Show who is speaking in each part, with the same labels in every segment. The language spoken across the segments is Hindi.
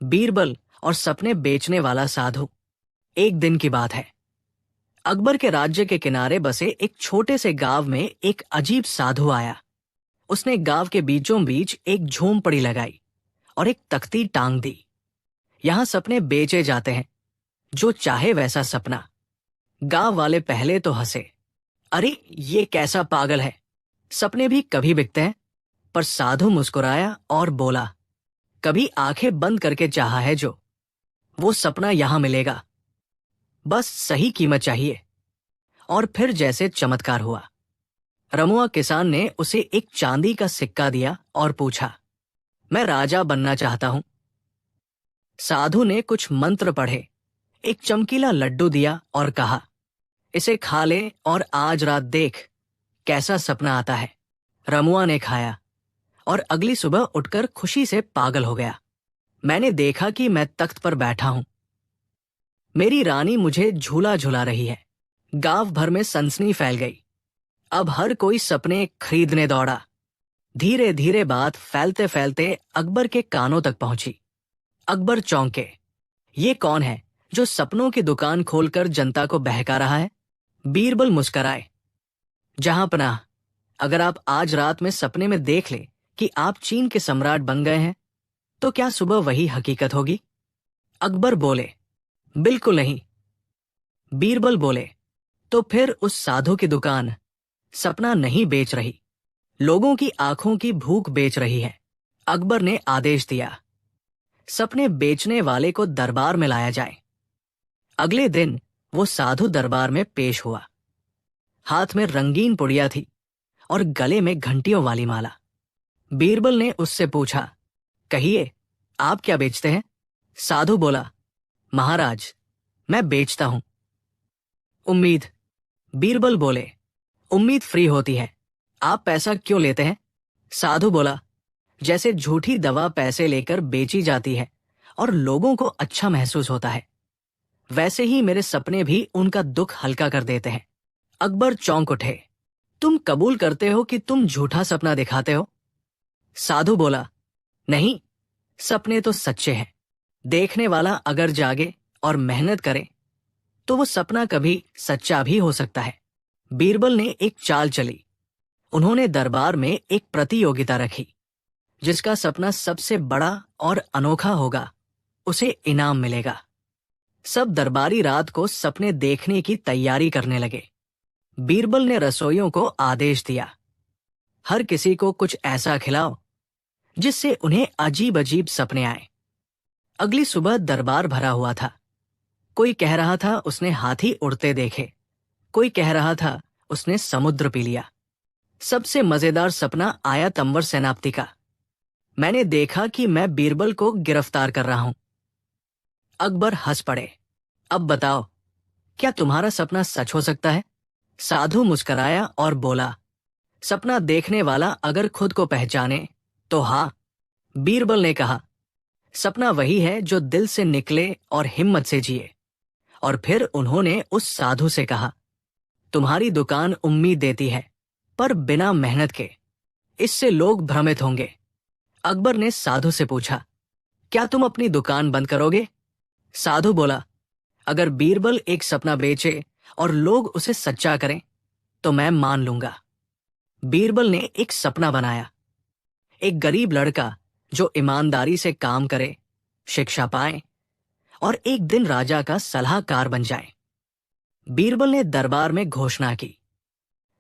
Speaker 1: बीरबल और सपने बेचने वाला साधु। एक दिन की बात है। अकबर के राज्य के किनारे बसे एक छोटे से गांव में एक अजीब साधु आया। उसने गांव के बीचों बीच एक झोंपड़ी लगाई और एक तख्ती टांग दी। यहां सपने बेचे जाते हैं, जो चाहे वैसा सपना। गांव वाले पहले तो हंसे, अरे ये कैसा पागल है, सपने भी कभी बिकते हैं। पर साधु मुस्कुराया और बोला, कभी आंखें बंद करके चाहा है जो, वो सपना यहां मिलेगा, बस सही कीमत चाहिए। और फिर जैसे चमत्कार हुआ। रमुआ किसान ने उसे एक चांदी का सिक्का दिया और पूछा, मैं राजा बनना चाहता हूं। साधु ने कुछ मंत्र पढ़े, एक चमकीला लड्डू दिया और कहा, इसे खा ले और आज रात देख कैसा सपना आता है। रमुआ ने खाया और अगली सुबह उठकर खुशी से पागल हो गया। मैंने देखा कि मैं तख्त पर बैठा हूं, मेरी रानी मुझे झूला झुला रही है। गांव भर में सनसनी फैल गई। अब हर कोई सपने खरीदने दौड़ा। धीरे धीरे बात फैलते फैलते अकबर के कानों तक पहुंची। अकबर चौंके, ये कौन है जो सपनों की दुकान खोलकर जनता को बहका रहा है। बीरबल मुस्कराए, जहां पनाह, अगर आप आज रात में सपने में देख ले कि आप चीन के सम्राट बन गए हैं, तो क्या सुबह वही हकीकत होगी। अकबर बोले, बिल्कुल नहीं। बीरबल बोले, तो फिर उस साधु की दुकान सपना नहीं बेच रही, लोगों की आंखों की भूख बेच रही है। अकबर ने आदेश दिया, सपने बेचने वाले को दरबार में लाया जाए। अगले दिन वो साधु दरबार में पेश हुआ। हाथ में रंगीन पुड़िया थी और गले में घंटियों वाली माला। बीरबल ने उससे पूछा, कहिए आप क्या बेचते हैं। साधु बोला, महाराज मैं बेचता हूं उम्मीद। बीरबल बोले, उम्मीद फ्री होती है, आप पैसा क्यों लेते हैं। साधु बोला, जैसे झूठी दवा पैसे लेकर बेची जाती है और लोगों को अच्छा महसूस होता है, वैसे ही मेरे सपने भी उनका दुख हल्का कर देते हैं। अकबर चौंक उठे, तुम कबूल करते हो कि तुम झूठा सपना दिखाते हो। साधु बोला, नहीं, सपने तो सच्चे हैं। देखने वाला अगर जागे और मेहनत करे तो वो सपना कभी सच्चा भी हो सकता है। बीरबल ने एक चाल चली। उन्होंने दरबार में एक प्रतियोगिता रखी, जिसका सपना सबसे बड़ा और अनोखा होगा उसे इनाम मिलेगा। सब दरबारी रात को सपने देखने की तैयारी करने लगे। बीरबल ने रसोइयों को आदेश दिया, हर किसी को कुछ ऐसा खिलाओ जिससे उन्हें अजीब अजीब सपने आए। अगली सुबह दरबार भरा हुआ था। कोई कह रहा था उसने हाथी उड़ते देखे, कोई कह रहा था उसने समुद्र पी लिया। सबसे मजेदार सपना आया तंवर सेनापति का। मैंने देखा कि मैं बीरबल को गिरफ्तार कर रहा हूं। अकबर हंस पड़े, अब बताओ, क्या तुम्हारा सपना सच हो सकता है। साधु मुस्कराया और बोला, सपना देखने वाला अगर खुद को पहचाने तो हाँ। बीरबल ने कहा, सपना वही है जो दिल से निकले और हिम्मत से जिए। और फिर उन्होंने उस साधु से कहा, तुम्हारी दुकान उम्मीद देती है, पर बिना मेहनत के, इससे लोग भ्रमित होंगे। अकबर ने साधु से पूछा, क्या तुम अपनी दुकान बंद करोगे। साधु बोला, अगर बीरबल एक सपना बेचे और लोग उसे सच्चा करें तो मैं मान लूंगा। बीरबल ने एक सपना बनाया, एक गरीब लड़का जो ईमानदारी से काम करे, शिक्षा पाए और एक दिन राजा का सलाहकार बन जाए। बीरबल ने दरबार में घोषणा की,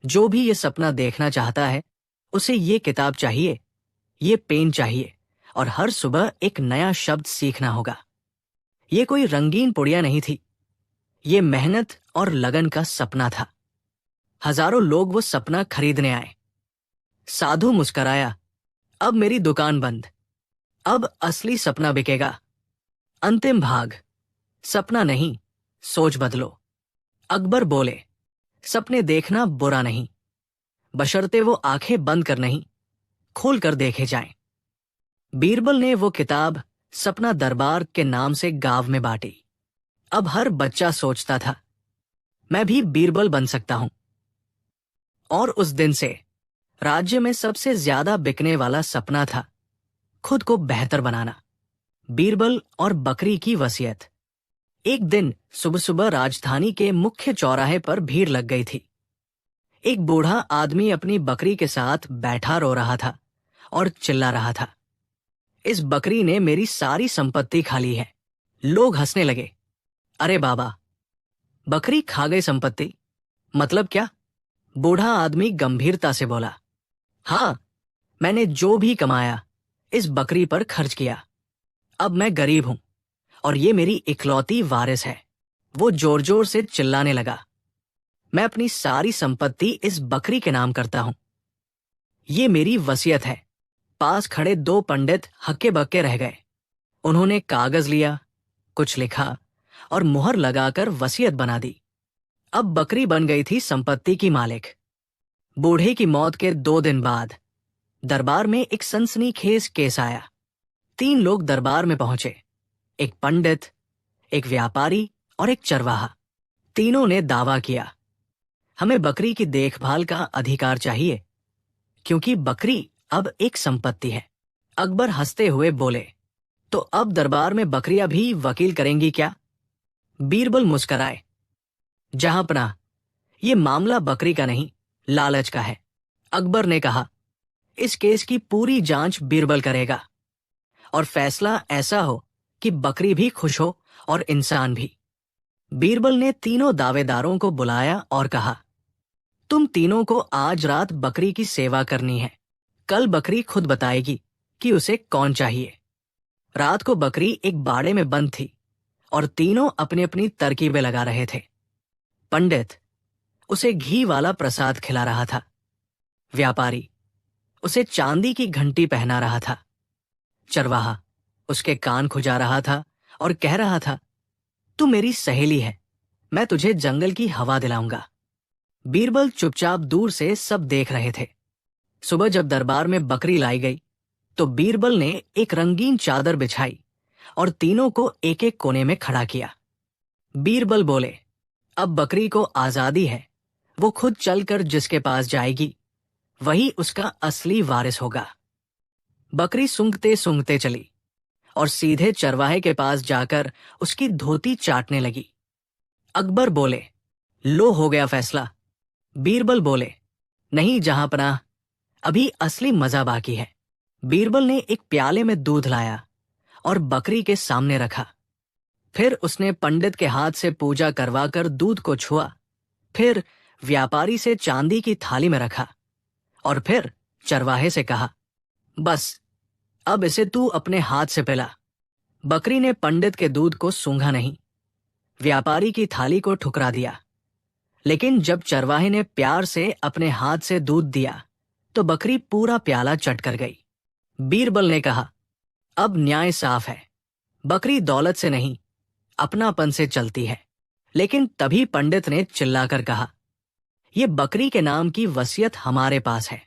Speaker 1: जो भी ये सपना देखना चाहता है उसे ये किताब चाहिए, ये पेन चाहिए और हर सुबह एक नया शब्द सीखना होगा। ये कोई रंगीन पुड़िया नहीं थी, ये मेहनत और लगन का सपना था। हजारों लोग वो सपना खरीदने आए। साधु मुस्कराया, अब मेरी दुकान बंद, अब असली सपना बिकेगा। अंतिम भाग, सपना नहीं, सोच बदलो। अकबर बोले, सपने देखना बुरा नहीं, बशर्ते वो आंखें बंद कर नहीं, खोल कर देखे जाएं। बीरबल ने वो किताब सपना दरबार के नाम से गांव में बांटी। अब हर बच्चा सोचता था, मैं भी बीरबल बन सकता हूं। और उस दिन से राज्य में सबसे ज्यादा बिकने वाला सपना था खुद को बेहतर बनाना। बीरबल और बकरी की वसीयत। एक दिन सुबह सुबह राजधानी के मुख्य चौराहे पर भीड़ लग गई थी। एक बूढ़ा आदमी अपनी बकरी के साथ बैठा रो रहा था और चिल्ला रहा था, इस बकरी ने मेरी सारी संपत्ति खा ली है। लोग हंसने लगे। अरे बाबा, बकरी खा गई संपत्ति? मतलब क्या? बूढ़ा आदमी गंभीरता से बोला, हाँ, मैंने जो भी कमाया इस बकरी पर खर्च किया। अब मैं गरीब हूं और ये मेरी इकलौती वारिस है। वो जोर जोर से चिल्लाने लगा, मैं अपनी सारी संपत्ति इस बकरी के नाम करता हूं। ये मेरी वसीयत है। पास खड़े दो पंडित हक्के बक्के रह गए। उन्होंने कागज लिया, कुछ लिखा और मुहर लगाकर वसीयत बना दी। अब बकरी बन गई थी संपत्ति की मालिक। बूढ़े की मौत के 2 दिन बाद दरबार में एक सनसनीखेज केस आया। 3 लोग दरबार में पहुंचे, एक पंडित, एक व्यापारी और एक चरवाहा। तीनों ने दावा किया, हमें बकरी की देखभाल का अधिकार चाहिए, क्योंकि बकरी अब एक संपत्ति है। अकबर हंसते हुए बोले, तो अब दरबार में बकरियां भी वकील करेंगी क्या? बीरबल मुस्कराए, जहांपनाह, ये मामला बकरी का नहीं, लालच का है। अकबर ने कहा, इस केस की पूरी जांच बीरबल करेगा और फैसला ऐसा हो कि बकरी भी खुश हो और इंसान भी। बीरबल ने तीनों दावेदारों को बुलाया और कहा, तुम तीनों को आज रात बकरी की सेवा करनी है। कल बकरी खुद बताएगी कि उसे कौन चाहिए। रात को बकरी एक बाड़े में बंद थी और तीनों अपनी अपनी तरकीबें लगा रहे थे। पंडित उसे घी वाला प्रसाद खिला रहा था। व्यापारी उसे चांदी की घंटी पहना रहा था। चरवाहा उसके कान खुजा रहा था और कह रहा था, तू मेरी सहेली है, मैं तुझे जंगल की हवा दिलाऊंगा। बीरबल चुपचाप दूर से सब देख रहे थे। सुबह जब दरबार में बकरी लाई गई तो बीरबल ने एक रंगीन चादर बिछाई और तीनों को एक एक कोने में खड़ा किया। बीरबल बोले, अब बकरी को आजादी है। वो खुद चलकर जिसके पास जाएगी वही उसका असली वारिस होगा। बकरी सूंघते सूंघते चली और सीधे चरवाहे के पास जाकर उसकी धोती चाटने लगी। अकबर बोले, लो हो गया फैसला। बीरबल बोले, नहीं जहांपनाह, अभी असली मजा बाकी है। बीरबल ने एक प्याले में दूध लाया और बकरी के सामने रखा। फिर उसने पंडित के हाथ से पूजा करवाकर दूध को छुआ, फिर व्यापारी से चांदी की थाली में रखा और फिर चरवाहे से कहा, बस अब इसे तू अपने हाथ से पिला। बकरी ने पंडित के दूध को सूंघा नहीं, व्यापारी की थाली को ठुकरा दिया। लेकिन जब चरवाहे ने प्यार से अपने हाथ से दूध दिया तो बकरी पूरा प्याला चट कर गई। बीरबल ने कहा, अब न्याय साफ है। बकरी दौलत से नहीं, अपनापन से चलती है। लेकिन तभी पंडित ने चिल्लाकर कहा, यह बकरी के नाम की वसीयत हमारे पास है।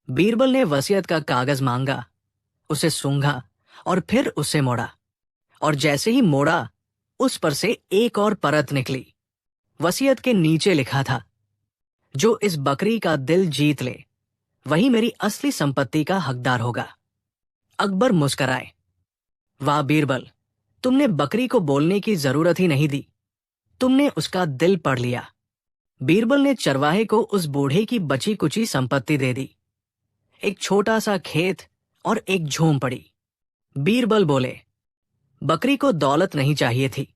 Speaker 1: बीरबल ने वसीयत का कागज मांगा, उसे सूंघा और फिर उसे मोड़ा, और जैसे ही मोड़ा उस पर से एक और परत निकली। वसीयत के नीचे लिखा था, जो इस बकरी का दिल जीत ले वही मेरी असली संपत्ति का हकदार होगा। अकबर मुस्कराए, वाह बीरबल, तुमने बकरी को बोलने की जरूरत ही नहीं दी, तुमने उसका दिल पढ़ लिया। बीरबल ने चरवाहे को उस बूढ़े की बची कुची संपत्ति दे दी, एक छोटा सा खेत और एक झोंपड़ी। बीरबल बोले, बकरी को दौलत नहीं चाहिए थी,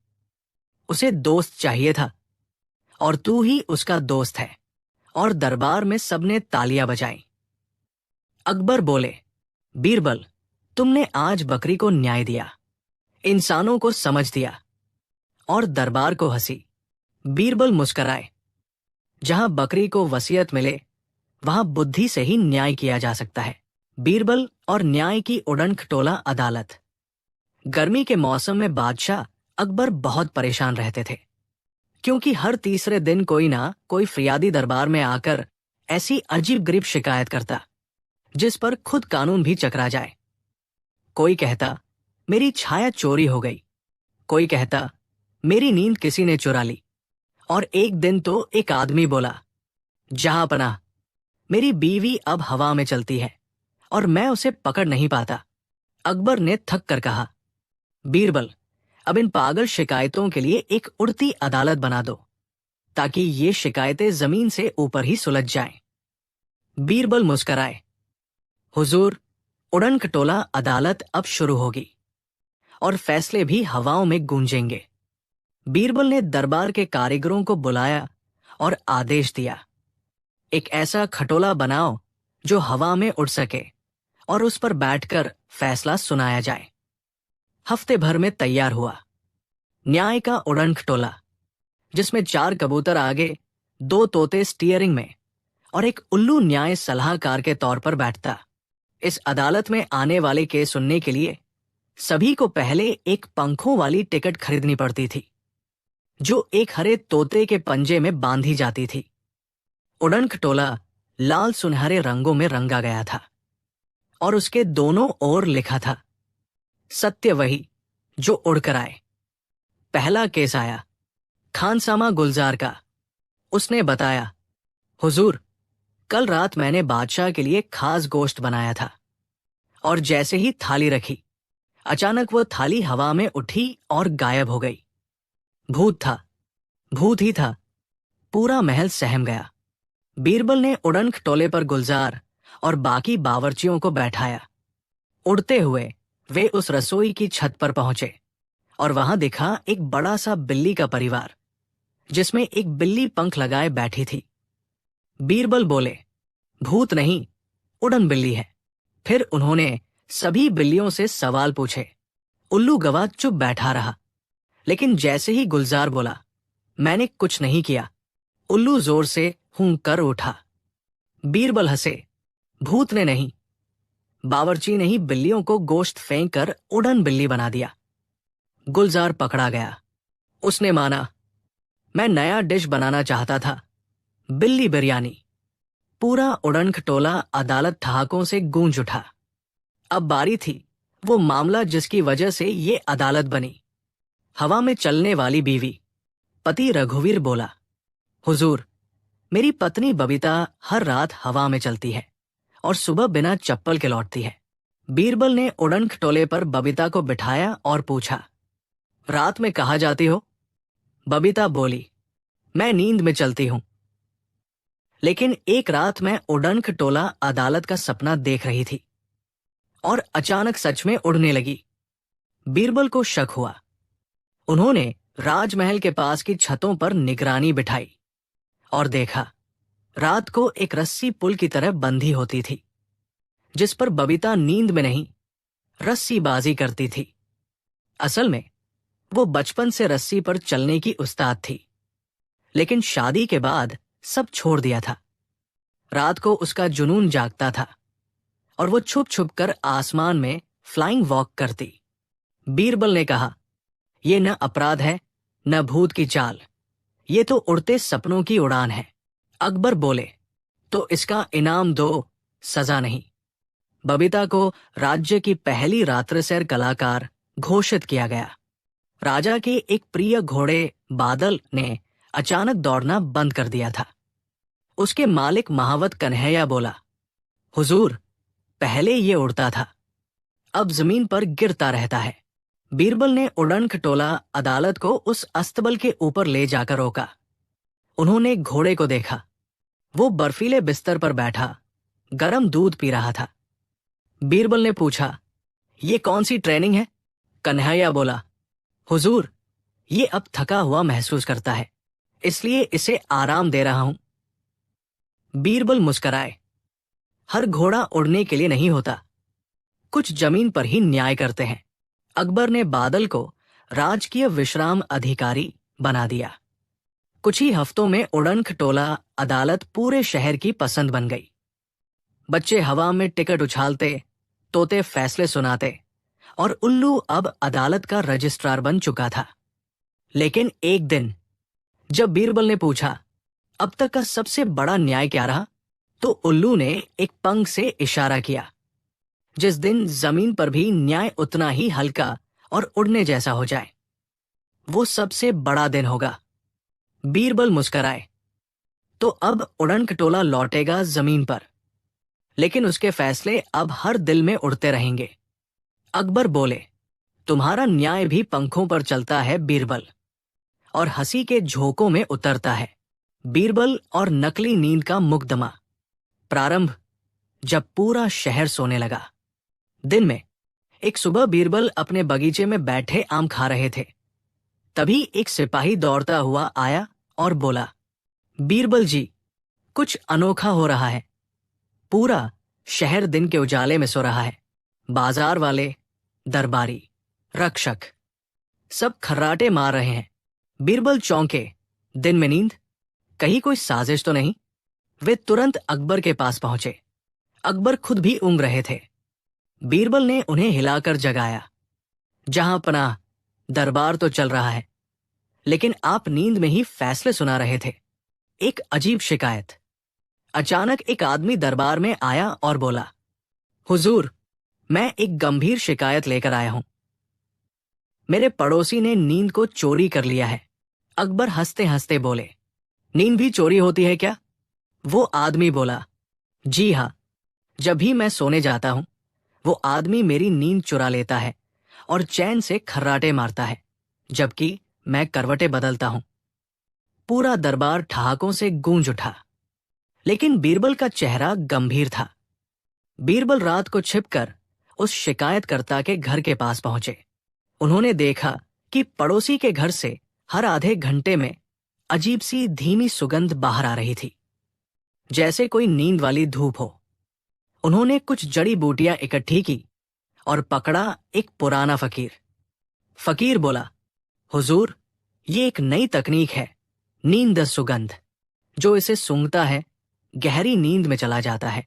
Speaker 1: उसे दोस्त चाहिए था, और तू ही उसका दोस्त है। और दरबार में सबने तालियां बजाईं। अकबर बोले, बीरबल, तुमने आज बकरी को न्याय दिया, इंसानों को समझ दिया। और दरबार को हंसी। बीरबल मुस्कराए, जहां बकरी को वसीयत मिले वहां बुद्धि से ही न्याय किया जा सकता है। बीरबल और न्याय की उड़नखटोला अदालत। गर्मी के मौसम में बादशाह अकबर बहुत परेशान रहते थे, क्योंकि हर तीसरे दिन कोई ना कोई फिर्यादी दरबार में आकर ऐसी अजीब गरीब शिकायत करता जिस पर खुद कानून भी चकरा जाए। कोई कहता, मेरी छाया चोरी हो गई। कोई कहता, मेरी नींद किसी ने चुरा ली। और एक दिन तो एक आदमी बोला, जहांपनाह, मेरी बीवी अब हवा में चलती है और मैं उसे पकड़ नहीं पाता। अकबर ने थक कर कहा, बीरबल, अब इन पागल शिकायतों के लिए एक उड़ती अदालत बना दो, ताकि ये शिकायतें जमीन से ऊपर ही सुलझ जाएं। बीरबल मुस्कराए। हुजूर, उड़न खटोला अदालत अब शुरू होगी और फैसले भी हवाओं में गूंजेंगे। बीरबल ने दरबार के कारीगरों को बुलाया और आदेश दिया, एक ऐसा खटोला बनाओ जो हवा में उड़ सके और उस पर बैठकर फैसला सुनाया जाए। हफ्ते भर में तैयार हुआ न्याय का उड़न खटोला, जिसमें 4 कबूतर आगे, 2 तोते स्टीयरिंग में और एक उल्लू न्याय सलाहकार के तौर पर बैठता। इस अदालत में आने वाले केस सुनने के लिए सभी को पहले एक पंखों वाली टिकट खरीदनी पड़ती थी, जो एक हरे तोते के पंजे में बांधी जाती थी। उड़न खटोला लाल सुनहरे रंगों में रंगा गया था और उसके दोनों ओर लिखा था, सत्य वही जो उड़कर आए। पहला केस आया खानसामा गुलजार का। उसने बताया, हुजूर, कल रात मैंने बादशाह के लिए खास गोश्त बनाया था और जैसे ही थाली रखी, अचानक वह थाली हवा में उठी और गायब हो गई। भूत था, भूत ही था। पूरा महल सहम गया। बीरबल ने उड़न खटोले पर गुलजार और बाकी बावर्चियों को बैठाया। उड़ते हुए वे उस रसोई की छत पर पहुंचे और वहां दिखा एक बड़ा सा बिल्ली का परिवार, जिसमें एक बिल्ली पंख लगाए बैठी थी। बीरबल बोले, भूत नहीं, उड़न बिल्ली है। फिर उन्होंने सभी बिल्लियों से सवाल पूछे। उल्लू गवाह चुप बैठा रहा, लेकिन जैसे ही गुलजार बोला, मैंने कुछ नहीं किया, उल्लू जोर से हूं कर उठा। बीरबल हंसे, भूत ने नहीं, बावर्ची ने ही बिल्लियों को गोश्त फेंक कर उड़न बिल्ली बना दिया। गुलजार पकड़ा गया। उसने माना, मैं नया डिश बनाना चाहता था, बिल्ली बिरयानी। पूरा उड़न खटोला अदालत ठहाकों से गूंज उठा। अब बारी थी वो मामला जिसकी वजह से ये अदालत बनी। हवा में चलने वाली बीवी। पति रघुवीर बोला, हुजूर, मेरी पत्नी बबीता हर रात हवा में चलती है और सुबह बिना चप्पल के लौटती है। बीरबल ने उड़न खटोले पर बबीता को बिठाया और पूछा, रात में कहाँ जाती हो? बबीता बोली, मैं नींद में चलती हूं। लेकिन एक रात मैं उड़न खटोला अदालत का सपना देख रही थी और अचानक सच में उड़ने लगी। बीरबल को शक हुआ। उन्होंने राजमहल के पास की छतों पर निगरानी बिठाई और देखा, रात को एक रस्सी पुल की तरह बंधी होती थी, जिस पर बबीता नींद में नहीं, रस्सीबाजी करती थी। असल में वो बचपन से रस्सी पर चलने की उस्ताद थी, लेकिन शादी के बाद सब छोड़ दिया था। रात को उसका जुनून जागता था और वो छुप छुप कर आसमान में फ्लाइंग वॉक करती। बीरबल ने कहा, ये न अपराध है, न भूत की चाल, ये तो उड़ते सपनों की उड़ान है। अकबर बोले, तो इसका इनाम दो, सजा नहीं। बबीता को राज्य की पहली रात्रसैर कलाकार घोषित किया गया। राजा के एक प्रिय घोड़े बादल ने अचानक दौड़ना बंद कर दिया था। उसके मालिक महावत कन्हैया बोला, हुजूर, पहले ये उड़ता था, अब जमीन पर गिरता रहता है। बीरबल ने उड़न खटोला अदालत को उस अस्तबल के ऊपर ले जाकर रोका। उन्होंने घोड़े को देखा। वो बर्फीले बिस्तर पर बैठा गरम दूध पी रहा था। बीरबल ने पूछा, ये कौन सी ट्रेनिंग है? कन्हैया बोला, हुजूर, ये अब थका हुआ महसूस करता है, इसलिए इसे आराम दे रहा हूं। बीरबल मुस्कराए। हर घोड़ा उड़ने के लिए नहीं होता, कुछ जमीन पर ही न्याय करते हैं। अकबर ने बादल को राजकीय विश्राम अधिकारी बना दिया। कुछ ही हफ्तों में उड़न खटोला अदालत पूरे शहर की पसंद बन गई। बच्चे हवा में टिकट उछालते, तोते फैसले सुनाते और उल्लू अब अदालत का रजिस्ट्रार बन चुका था। लेकिन एक दिन जब बीरबल ने पूछा, अब तक का सबसे बड़ा न्याय क्या रहा, तो उल्लू ने एक पंख से इशारा किया। जिस दिन जमीन पर भी न्याय उतना ही हल्का और उड़ने जैसा हो जाए, वो सबसे बड़ा दिन होगा। बीरबल मुस्कराए। तो अब उड़न खटोला लौटेगा जमीन पर, लेकिन उसके फैसले अब हर दिल में उड़ते रहेंगे। अकबर बोले, तुम्हारा न्याय भी पंखों पर चलता है बीरबल, और हंसी के झोंकों में उतरता है। बीरबल और नकली नींद का मुकदमा। प्रारंभ, जब पूरा शहर सोने लगा। दिन में एक सुबह बीरबल अपने बगीचे में बैठे आम खा रहे थे। तभी एक सिपाही दौड़ता हुआ आया और बोला, बीरबल जी, कुछ अनोखा हो रहा है। पूरा शहर दिन के उजाले में सो रहा है। बाजार वाले, दरबारी, रक्षक सब खर्राटे मार रहे हैं। बीरबल चौंके। दिन में नींद? कहीं कोई साजिश तो नहीं? वे तुरंत अकबर के पास पहुंचे। अकबर खुद भी ऊँघ रहे थे। बीरबल ने उन्हें हिलाकर जगाया। जहां पनाह, दरबार तो चल रहा है, लेकिन आप नींद में ही फैसले सुना रहे थे। एक अजीब शिकायत। अचानक एक आदमी दरबार में आया और बोला, हुजूर, मैं एक गंभीर शिकायत लेकर आया हूं। मेरे पड़ोसी ने नींद को चोरी कर लिया है। अकबर हंसते हंसते बोले, नींद भी चोरी होती है क्या? वो आदमी बोला, जी हां, जब भी मैं सोने जाता हूं, वो आदमी मेरी नींद चुरा लेता है और चैन से खर्राटे मारता है, जबकि मैं करवटें बदलता हूं। पूरा दरबार ठहाकों से गूंज उठा, लेकिन बीरबल का चेहरा गंभीर था। बीरबल रात को छिपकर उस शिकायतकर्ता के घर के पास पहुंचे। उन्होंने देखा कि पड़ोसी के घर से हर आधे घंटे में अजीब सी धीमी सुगंध बाहर आ रही थी, जैसे कोई नींद वाली धूप हो। उन्होंने कुछ जड़ी बूटियां इकट्ठी की और पकड़ा एक पुराना फकीर। फकीर बोला, हुजूर, ये एक नई तकनीक है, नींद सुगंध। जो इसे सूंघता है, गहरी नींद में चला जाता है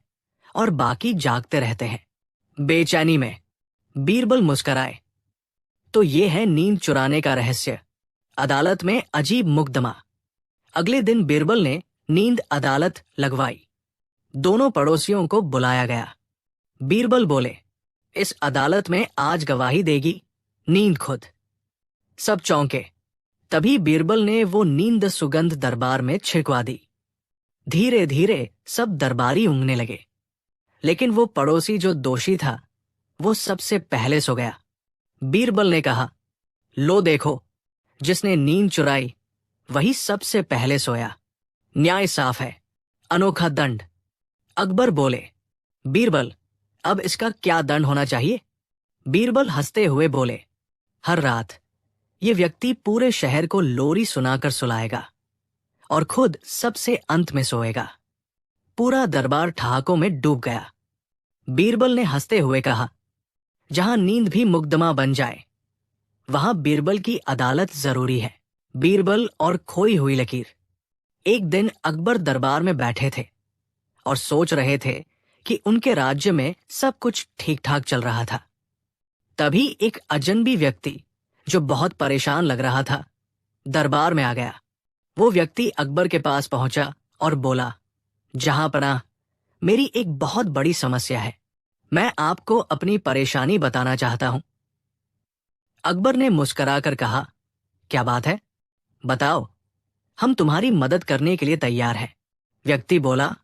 Speaker 1: और बाकी जागते रहते हैं। बेचैनी में बीरबल मुस्कराए। तो ये है नींद चुराने का रहस्य। अदालत में अजीब मुकदमा। अगले दिन बीरबल ने नींद अदालत लगवाई। दोनों पड़ोसियों को बुलाया गया। बीरबल बोले, इस अदालत में आज गवाही देगी नींद खुद। सब चौंके। तभी बीरबल ने वो नींद सुगंध दरबार में छिड़कवा दी। धीरे धीरे सब दरबारी ऊँघने लगे, लेकिन वो पड़ोसी जो दोषी था, वो सबसे पहले सो गया। बीरबल ने कहा, लो देखो, जिसने नींद चुराई वही सबसे पहले सोया। न्याय साफ है, अनोखा दंड। अकबर बोले, बीरबल, अब इसका क्या दंड होना चाहिए? बीरबल हंसते हुए बोले, हर रात ये व्यक्ति पूरे शहर को लोरी सुनाकर सुलाएगा और खुद सबसे अंत में सोएगा। पूरा दरबार ठहाकों में डूब गया। बीरबल ने हंसते हुए कहा, जहां नींद भी मुकदमा बन जाए, वहां बीरबल की अदालत जरूरी है। बीरबल और खोई हुई लकीर। एक दिन अकबर दरबार में बैठे थे और सोच रहे थे कि उनके राज्य में सब कुछ ठीक ठाक चल रहा था। तभी एक अजनबी व्यक्ति, जो बहुत परेशान लग रहा था, दरबार में आ गया। वो व्यक्ति अकबर के पास पहुंचा और बोला, जहां पनाह, मेरी एक बहुत बड़ी समस्या है। मैं आपको अपनी परेशानी बताना चाहता हूं। अकबर ने मुस्कुराकर कहा, क्या बात है? बताओ, हम तुम्हारी मदद करने के लिए तैयार हैं। व्यक्ति बोला,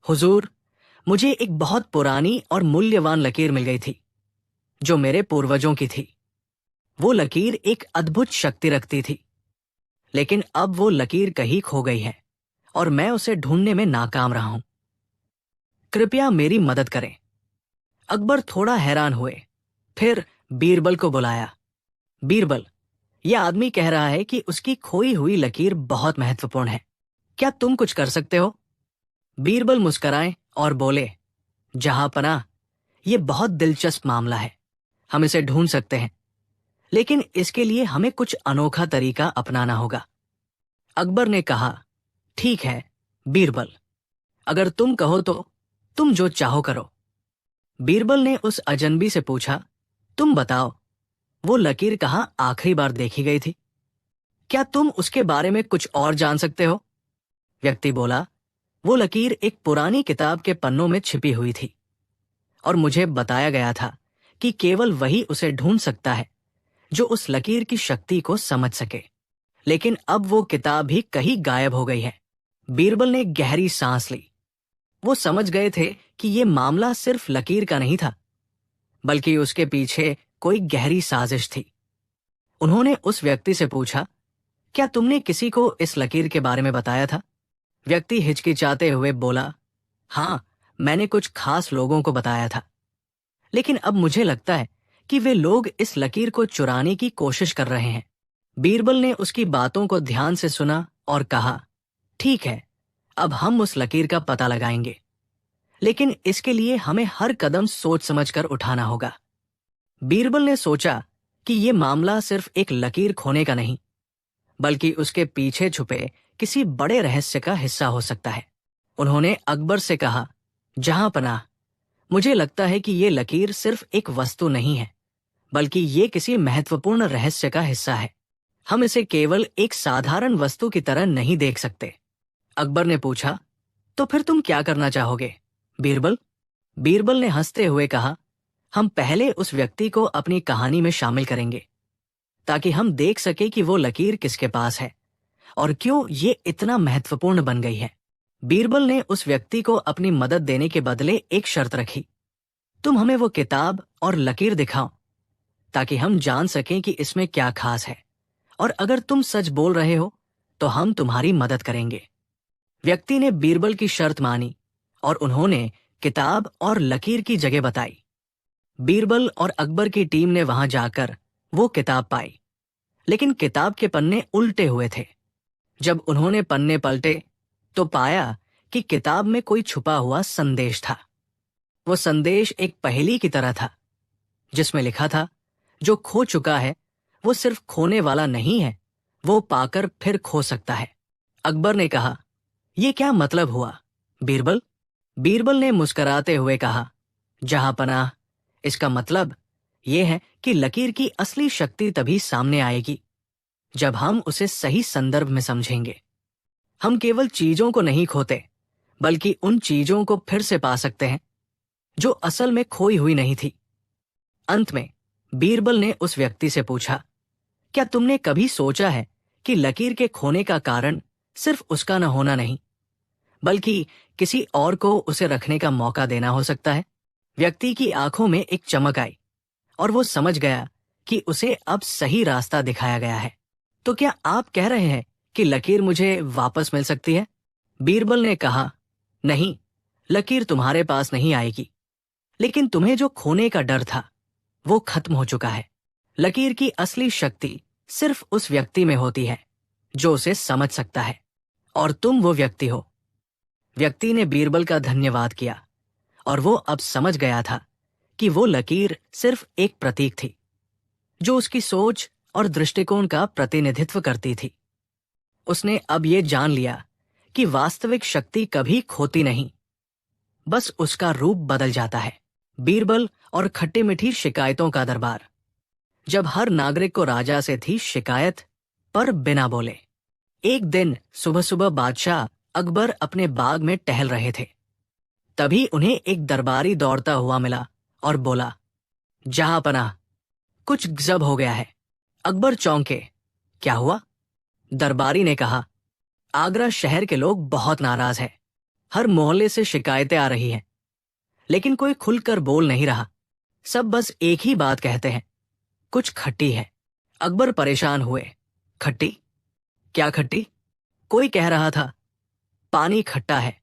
Speaker 1: हुजूर, मुझे एक बहुत पुरानी और मूल्यवान लकीर मिल गई थी, जो मेरे पूर्वजों की थी। वो लकीर एक अद्भुत शक्ति रखती थी, लेकिन अब वो लकीर कहीं खो गई है और मैं उसे ढूंढने में नाकाम रहा हूं। कृपया मेरी मदद करें। अकबर थोड़ा हैरान हुए, फिर बीरबल को बुलाया। बीरबल, यह आदमी कह रहा है कि उसकी खोई हुई लकीर बहुत महत्वपूर्ण है। क्या तुम कुछ कर सकते हो? बीरबल मुस्कुराए और बोले, जहां पनाह, यह बहुत दिलचस्प मामला है। हम इसे ढूंढ सकते हैं, लेकिन इसके लिए हमें कुछ अनोखा तरीका अपनाना होगा। अकबर ने कहा, ठीक है बीरबल, अगर तुम कहो तो तुम जो चाहो करो। बीरबल ने उस अजनबी से पूछा, तुम बताओ, वो लकीर कहां आखिरी बार देखी गई थी? क्या तुम उसके बारे में कुछ और जान सकते हो? व्यक्ति बोला, वो लकीर एक पुरानी किताब के पन्नों में छिपी हुई थी और मुझे बताया गया था कि केवल वही उसे ढूंढ सकता है जो उस लकीर की शक्ति को समझ सके। लेकिन अब वो किताब भी कहीं गायब हो गई है। बीरबल ने गहरी सांस ली। वो समझ गए थे कि ये मामला सिर्फ लकीर का नहीं था, बल्कि उसके पीछे कोई गहरी साजिश थी। उन्होंने उस व्यक्ति से पूछा, क्या तुमने किसी को इस लकीर के बारे में बताया था? व्यक्ति हिचकिचाते हुए बोला, हाँ, मैंने कुछ खास लोगों को बताया था, लेकिन अब मुझे लगता है कि वे लोग इस लकीर को चुराने की कोशिश कर रहे हैं। बीरबल ने उसकी बातों को ध्यान से सुना और कहा, ठीक है, अब हम उस लकीर का पता लगाएंगे, लेकिन इसके लिए हमें हर कदम सोच समझकर उठाना होगा। बीरबल ने सोचा कि यह मामला सिर्फ एक लकीर खोने का नहीं, बल्कि उसके पीछे छुपे किसी बड़े रहस्य का हिस्सा हो सकता है। उन्होंने अकबर से कहा, जहां पनाह, मुझे लगता है कि ये लकीर सिर्फ एक वस्तु नहीं है, बल्कि ये किसी महत्वपूर्ण रहस्य का हिस्सा है। हम इसे केवल एक साधारण वस्तु की तरह नहीं देख सकते। अकबर ने पूछा, तो फिर तुम क्या करना चाहोगे बीरबल? बीरबल ने हंसते हुए कहा, हम पहले उस व्यक्ति को अपनी कहानी में शामिल करेंगे, ताकि हम देख सके कि वो लकीर किसके पास है और क्यों ये इतना महत्वपूर्ण बन गई है। बीरबल ने उस व्यक्ति को अपनी मदद देने के बदले एक शर्त रखी, तुम हमें वो किताब और लकीर दिखाओ, ताकि हम जान सकें कि इसमें क्या खास है, और अगर तुम सच बोल रहे हो तो हम तुम्हारी मदद करेंगे। व्यक्ति ने बीरबल की शर्त मानी और उन्होंने किताब और लकीर की जगह बताई। बीरबल और अकबर की टीम ने वहां जाकर वो किताब पाई, लेकिन किताब के पन्ने उल्टे हुए थे। जब उन्होंने पन्ने पलटे तो पाया कि किताब में कोई छुपा हुआ संदेश था। वो संदेश एक पहेली की तरह था, जिसमें लिखा था, जो खो चुका है वो सिर्फ खोने वाला नहीं है, वो पाकर फिर खो सकता है। अकबर ने कहा, ये क्या मतलब हुआ बीरबल? बीरबल ने मुस्कुराते हुए कहा, जहां पनाह, इसका मतलब यह है कि लकीर की असली शक्ति तभी सामने आएगी जब हम उसे सही संदर्भ में समझेंगे। हम केवल चीजों को नहीं खोते, बल्कि उन चीजों को फिर से पा सकते हैं जो असल में खोई हुई नहीं थी। अंत में बीरबल ने उस व्यक्ति से पूछा, क्या तुमने कभी सोचा है कि लकीर के खोने का कारण सिर्फ उसका न होना नहीं, बल्कि किसी और को उसे रखने का मौका देना हो सकता है? व्यक्ति की आंखों में एक चमक आई और वो समझ गया कि उसे अब सही रास्ता दिखाया गया है। तो क्या आप कह रहे हैं कि लकीर मुझे वापस मिल सकती है? बीरबल ने कहा, नहीं, लकीर तुम्हारे पास नहीं आएगी, लेकिन तुम्हें जो खोने का डर था वो खत्म हो चुका है। लकीर की असली शक्ति सिर्फ उस व्यक्ति में होती है जो उसे समझ सकता है, और तुम वो व्यक्ति हो। व्यक्ति ने बीरबल का धन्यवाद किया और वो अब समझ गया था कि वो लकीर सिर्फ एक प्रतीक थी, जो उसकी सोच और दृष्टिकोण का प्रतिनिधित्व करती थी। उसने अब ये जान लिया कि वास्तविक शक्ति कभी खोती नहीं, बस उसका रूप बदल जाता है। बीरबल और खट्टी मीठी शिकायतों का दरबार। जब हर नागरिक को राजा से थी शिकायत, पर बिना बोले। एक दिन सुबह सुबह बादशाह अकबर अपने बाग में टहल रहे थे। तभी उन्हें एक दरबारी दौड़ता हुआ मिला और बोला, जहां पनाह, कुछ गजब हो गया है। अकबर चौंके, क्या हुआ? दरबारी ने कहा, आगरा शहर के लोग बहुत नाराज हैं। हर मोहल्ले से शिकायतें आ रही हैं, लेकिन कोई खुलकर बोल नहीं रहा। सब बस एक ही बात कहते हैं, कुछ खट्टी है। अकबर परेशान हुए, खट्टी? क्या खट्टी? कोई कह रहा था पानी खट्टा है,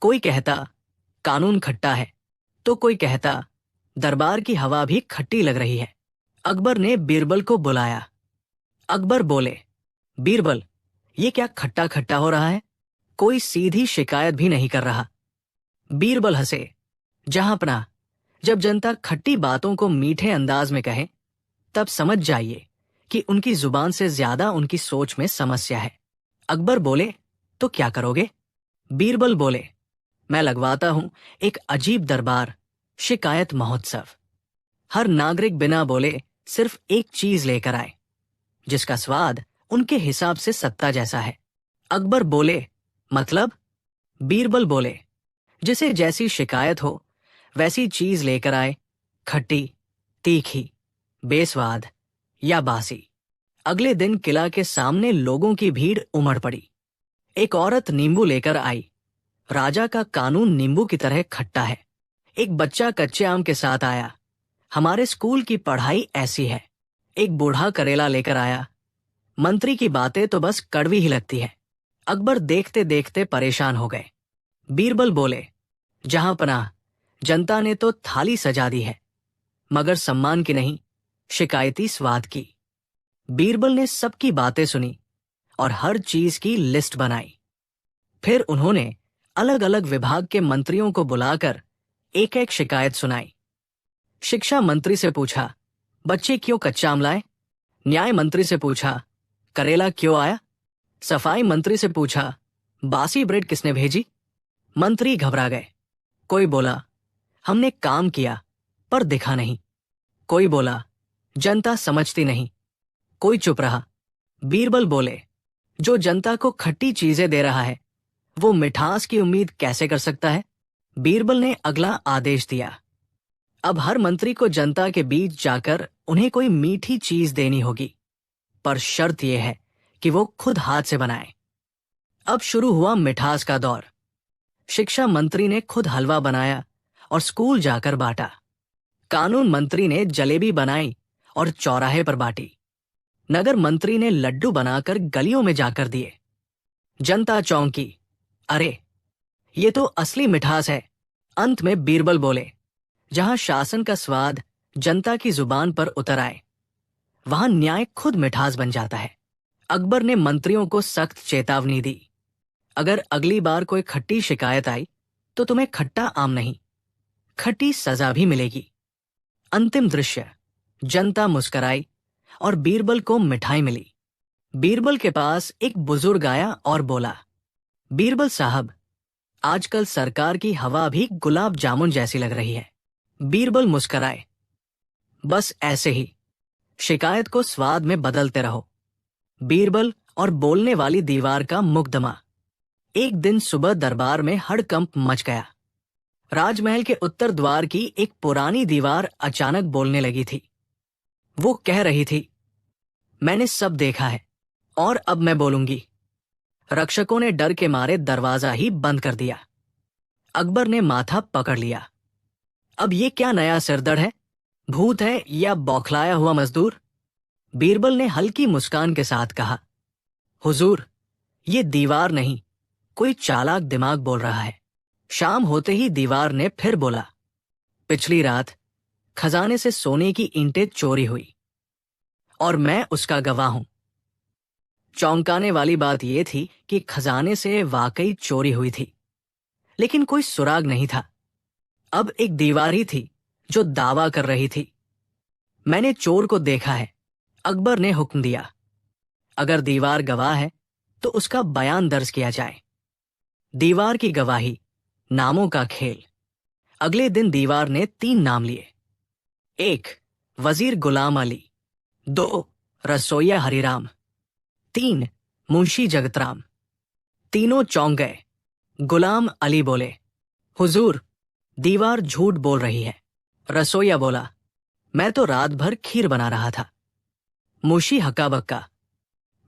Speaker 1: कोई कहता कानून खट्टा है, तो कोई कहता दरबार की हवा भी खट्टी लग रही है। अकबर ने बीरबल को बुलाया। अकबर बोले, बीरबल, ये क्या खट्टा खट्टा हो रहा है? कोई सीधी शिकायत भी नहीं कर रहा। बीरबल हंसे, जहां पनाह, जब जनता खट्टी बातों को मीठे अंदाज में कहे, तब समझ जाइए कि उनकी जुबान से ज्यादा उनकी सोच में समस्या है। अकबर बोले, तो क्या करोगे? बीरबल बोले, मैं लगवाता हूं एक अजीब दरबार, शिकायत महोत्सव। हर नागरिक बिना बोले सिर्फ एक चीज लेकर आए, जिसका स्वाद उनके हिसाब से सत्ता जैसा है। अकबर बोले, मतलब? बीरबल बोले, जिसे जैसी शिकायत हो वैसी चीज लेकर आए, खट्टी, तीखी, बेस्वाद या बासी। अगले दिन किला के सामने लोगों की भीड़ उमड़ पड़ी। एक औरत नींबू लेकर आई। राजा का कानून नींबू की तरह खट्टा है। एक बच्चा कच्चे आम के साथ आया। हमारे स्कूल की पढ़ाई ऐसी है। एक बूढ़ा करेला लेकर आया। मंत्री की बातें तो बस कड़वी ही लगती है। अकबर देखते देखते परेशान हो गए। बीरबल बोले, जहां पनाह, जनता ने तो थाली सजा दी है, मगर सम्मान की नहीं, शिकायती स्वाद की। बीरबल ने सबकी बातें सुनी और हर चीज की लिस्ट बनाई। फिर उन्होंने अलग अलग विभाग के मंत्रियों को बुलाकर एक एक शिकायत सुनाई। शिक्षा मंत्री से पूछा, बच्चे क्यों कच्चा आम लाए? न्याय मंत्री से पूछा, करेला क्यों आया? सफाई मंत्री से पूछा, बासी ब्रेड किसने भेजी? मंत्री घबरा गए। कोई बोला, हमने काम किया पर दिखा नहीं। कोई बोला, जनता समझती नहीं। कोई चुप रहा। बीरबल बोले, जो जनता को खट्टी चीजें दे रहा है, वो मिठास की उम्मीद कैसे कर सकता है? बीरबल ने अगला आदेश दिया, अब हर मंत्री को जनता के बीच जाकर उन्हें कोई मीठी चीज देनी होगी, पर शर्त यह है कि वो खुद हाथ से बनाए। अब शुरू हुआ मिठास का दौर। शिक्षा मंत्री ने खुद हलवा बनाया और स्कूल जाकर बांटा। कानून मंत्री ने जलेबी बनाई और चौराहे पर बांटी। नगर मंत्री ने लड्डू बनाकर गलियों में जाकर दिए। जनता चौंकी, अरे ये तो असली मिठास है। अंत में बीरबल बोले, जहां शासन का स्वाद जनता की जुबान पर उतर आए, वहां न्याय खुद मिठास बन जाता है। अकबर ने मंत्रियों को सख्त चेतावनी दी, अगर अगली बार कोई खट्टी शिकायत आई तो तुम्हें खट्टा आम नहीं, खट्टी सजा भी मिलेगी। अंतिम दृश्य, जनता मुस्कराई और बीरबल को मिठाई मिली। बीरबल के पास एक बुजुर्ग आया और बोला, बीरबल साहब, आजकल सरकार की हवा भी गुलाब जामुन जैसी लग रही है। बीरबल मुस्कराए, बस ऐसे ही, शिकायत को स्वाद में बदलते रहो। बीरबल और बोलने वाली दीवार का मुकदमा। एक दिन सुबह दरबार में हड़कंप मच गया। राजमहल के उत्तर द्वार की एक पुरानी दीवार अचानक बोलने लगी थी। वो कह रही थी, मैंने सब देखा है और अब मैं बोलूंगी। रक्षकों ने डर के मारे दरवाजा ही बंद कर दिया। अकबर ने माथा पकड़ लिया। अब ये क्या नया सिरदर्द है? भूत है या बौखलाया हुआ मजदूर? बीरबल ने हल्की मुस्कान के साथ कहा, हुजूर, ये दीवार नहीं, कोई चालाक दिमाग बोल रहा है। शाम होते ही दीवार ने फिर बोला, पिछली रात खजाने से सोने की ईंटें चोरी हुई और मैं उसका गवाह हूं। चौंकाने वाली बात यह थी कि खजाने से वाकई चोरी हुई थी, लेकिन कोई सुराग नहीं था। अब एक दीवार ही थी जो दावा कर रही थी, मैंने चोर को देखा है। अकबर ने हुक्म दिया, अगर दीवार गवाह है तो उसका बयान दर्ज किया जाए। दीवार की गवाही, नामों का खेल। अगले दिन दीवार ने 3 नाम लिए। 1 वजीर गुलाम अली, 2 रसोइया हरिराम, 3 मुंशी जगतराम। तीनों चौंक गए। गुलाम अली बोले, हुजूर, दीवार झूठ बोल रही है। रसोइया बोला, मैं तो रात भर खीर बना रहा था। मुंशी हक्का बक्का,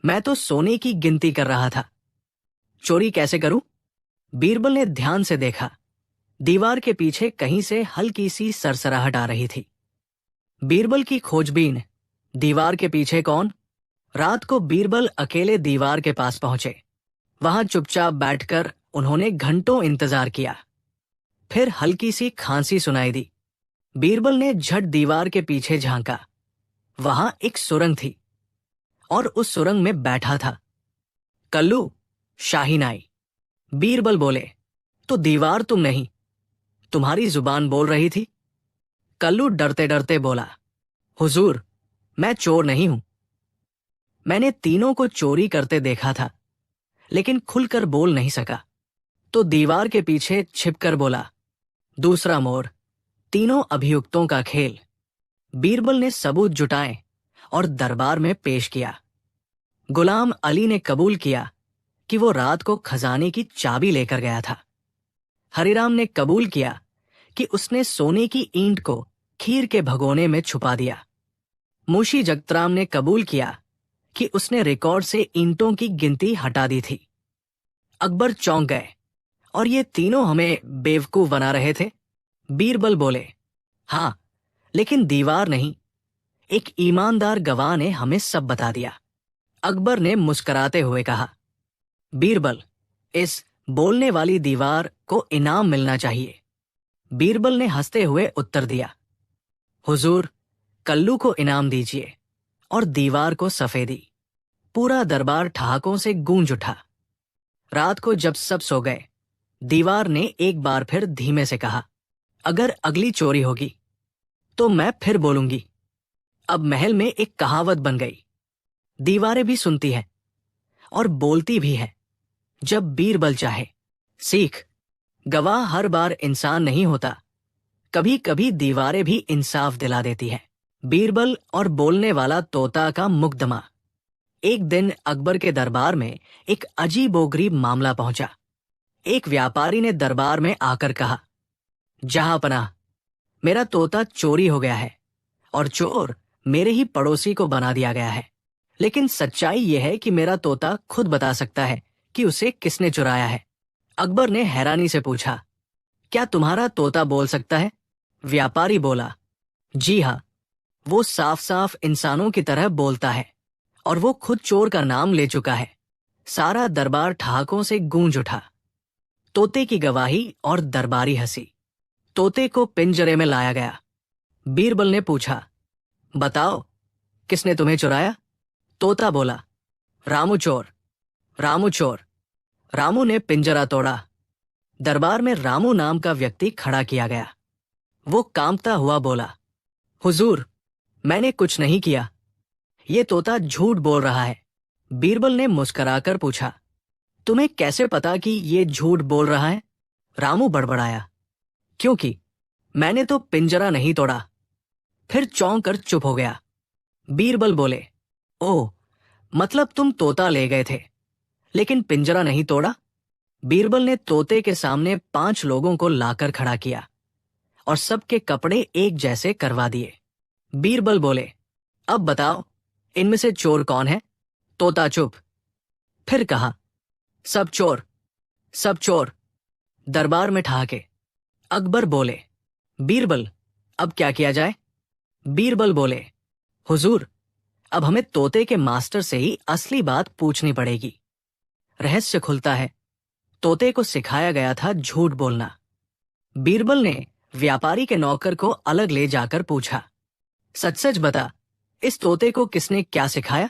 Speaker 1: मैं तो सोने की गिनती कर रहा था। चोरी कैसे करूं? बीरबल ने ध्यान से देखा। दीवार के पीछे कहीं से हल्की सी सरसराहट आ रही थी। बीरबल की खोजबीन, दीवार के पीछे कौन? रात को बीरबल अकेले दीवार के पास पहुंचे। वहां चुपचाप बैठकर उन्होंने घंटों इंतजार किया। फिर हल्की सी खांसी सुनाई दी। बीरबल ने झट दीवार के पीछे झांका। वहां एक सुरंग थी और उस सुरंग में बैठा था कल्लू, शाहीन आई। बीरबल बोले, तो दीवार तुम नहीं, तुम्हारी जुबान बोल रही थी। कल्लू डरते डरते बोला, हुजूर, मैं चोर नहीं हूं। मैंने तीनों को चोरी करते देखा था, लेकिन खुलकर बोल नहीं सका, तो दीवार के पीछे छिपकर बोला। दूसरा मोड़, तीनों अभियुक्तों का खेल। बीरबल ने सबूत जुटाए और दरबार में पेश किया। गुलाम अली ने कबूल किया कि वो रात को खजाने की चाबी लेकर गया था। हरिराम ने कबूल किया कि उसने सोने की ईंट को खीर के भगोने में छुपा दिया। मुंशी जगतराम ने कबूल किया कि उसने रिकॉर्ड से ईंटों की गिनती हटा दी थी। अकबर चौंक गए, और ये तीनों हमें बेवकूफ बना रहे थे? बीरबल बोले, हाँ, लेकिन दीवार नहीं, एक ईमानदार गवाह ने हमें सब बता दिया। अकबर ने मुस्कुराते हुए कहा, बीरबल, इस बोलने वाली दीवार को इनाम मिलना चाहिए। बीरबल ने हंसते हुए उत्तर दिया, हुजूर, कल्लू को इनाम दीजिए और दीवार को सफेदी। पूरा दरबार ठहाकों से गूंज उठा। रात को जब सब सो गए, दीवार ने एक बार फिर धीमे से कहा, अगर अगली चोरी होगी तो मैं फिर बोलूंगी। अब महल में एक कहावत बन गई। दीवारें भी सुनती हैं और बोलती भी है जब बीरबल चाहे। सीख, गवाह हर बार इंसान नहीं होता, कभी कभी दीवारें भी इंसाफ दिला देती है। बीरबल और बोलने वाला तोता का मुकदमा। एक दिन अकबर के दरबार में एक अजीबोगरीब मामला पहुंचा। एक व्यापारी ने दरबार में आकर कहा, जहांपनाह, मेरा तोता चोरी हो गया है और चोर मेरे ही पड़ोसी को बना दिया गया है। लेकिन सच्चाई यह है कि मेरा तोता खुद बता सकता है कि उसे किसने चुराया है। अकबर ने हैरानी से पूछा, क्या तुम्हारा तोता बोल सकता है? व्यापारी बोला, जी हाँ, वो साफ साफ इंसानों की तरह बोलता है और वो खुद चोर का नाम ले चुका है। सारा दरबार ठहाकों से गूंज उठा। तोते की गवाही और दरबारी हंसी। तोते को पिंजरे में लाया गया। बीरबल ने पूछा, बताओ, किसने तुम्हें चुराया? तोता बोला, रामू चोर, रामू चोर। रामू ने पिंजरा तोड़ा। दरबार में रामू नाम का व्यक्ति खड़ा किया गया। वो कांपता हुआ बोला, हुजूर, मैंने कुछ नहीं किया। ये तोता झूठ बोल रहा है। बीरबल ने मुस्कुराकर पूछा, तुम्हें कैसे पता कि ये झूठ बोल रहा है? रामू बड़बड़ाया, क्योंकि मैंने तो पिंजरा नहीं तोड़ा। फिर चौंक कर चुप हो गया। बीरबल बोले, ओह, मतलब तुम तोता ले गए थे लेकिन पिंजरा नहीं तोड़ा? बीरबल ने तोते के सामने 5 लोगों को लाकर खड़ा किया और सबके कपड़े एक जैसे करवा दिए। बीरबल बोले, अब बताओ, इनमें से चोर कौन है? तोता चुप। फिर कहा, सब चोर, सब चोर। दरबार में ठहाके। अकबर बोले, बीरबल, अब क्या किया जाए? बीरबल बोले, हुजूर, अब हमें तोते के मास्टर से ही असली बात पूछनी पड़ेगी। रहस्य खुलता है, तोते को सिखाया गया था झूठ बोलना। बीरबल ने व्यापारी के नौकर को अलग ले जाकर पूछा, सच सच बता, इस तोते को किसने क्या सिखाया?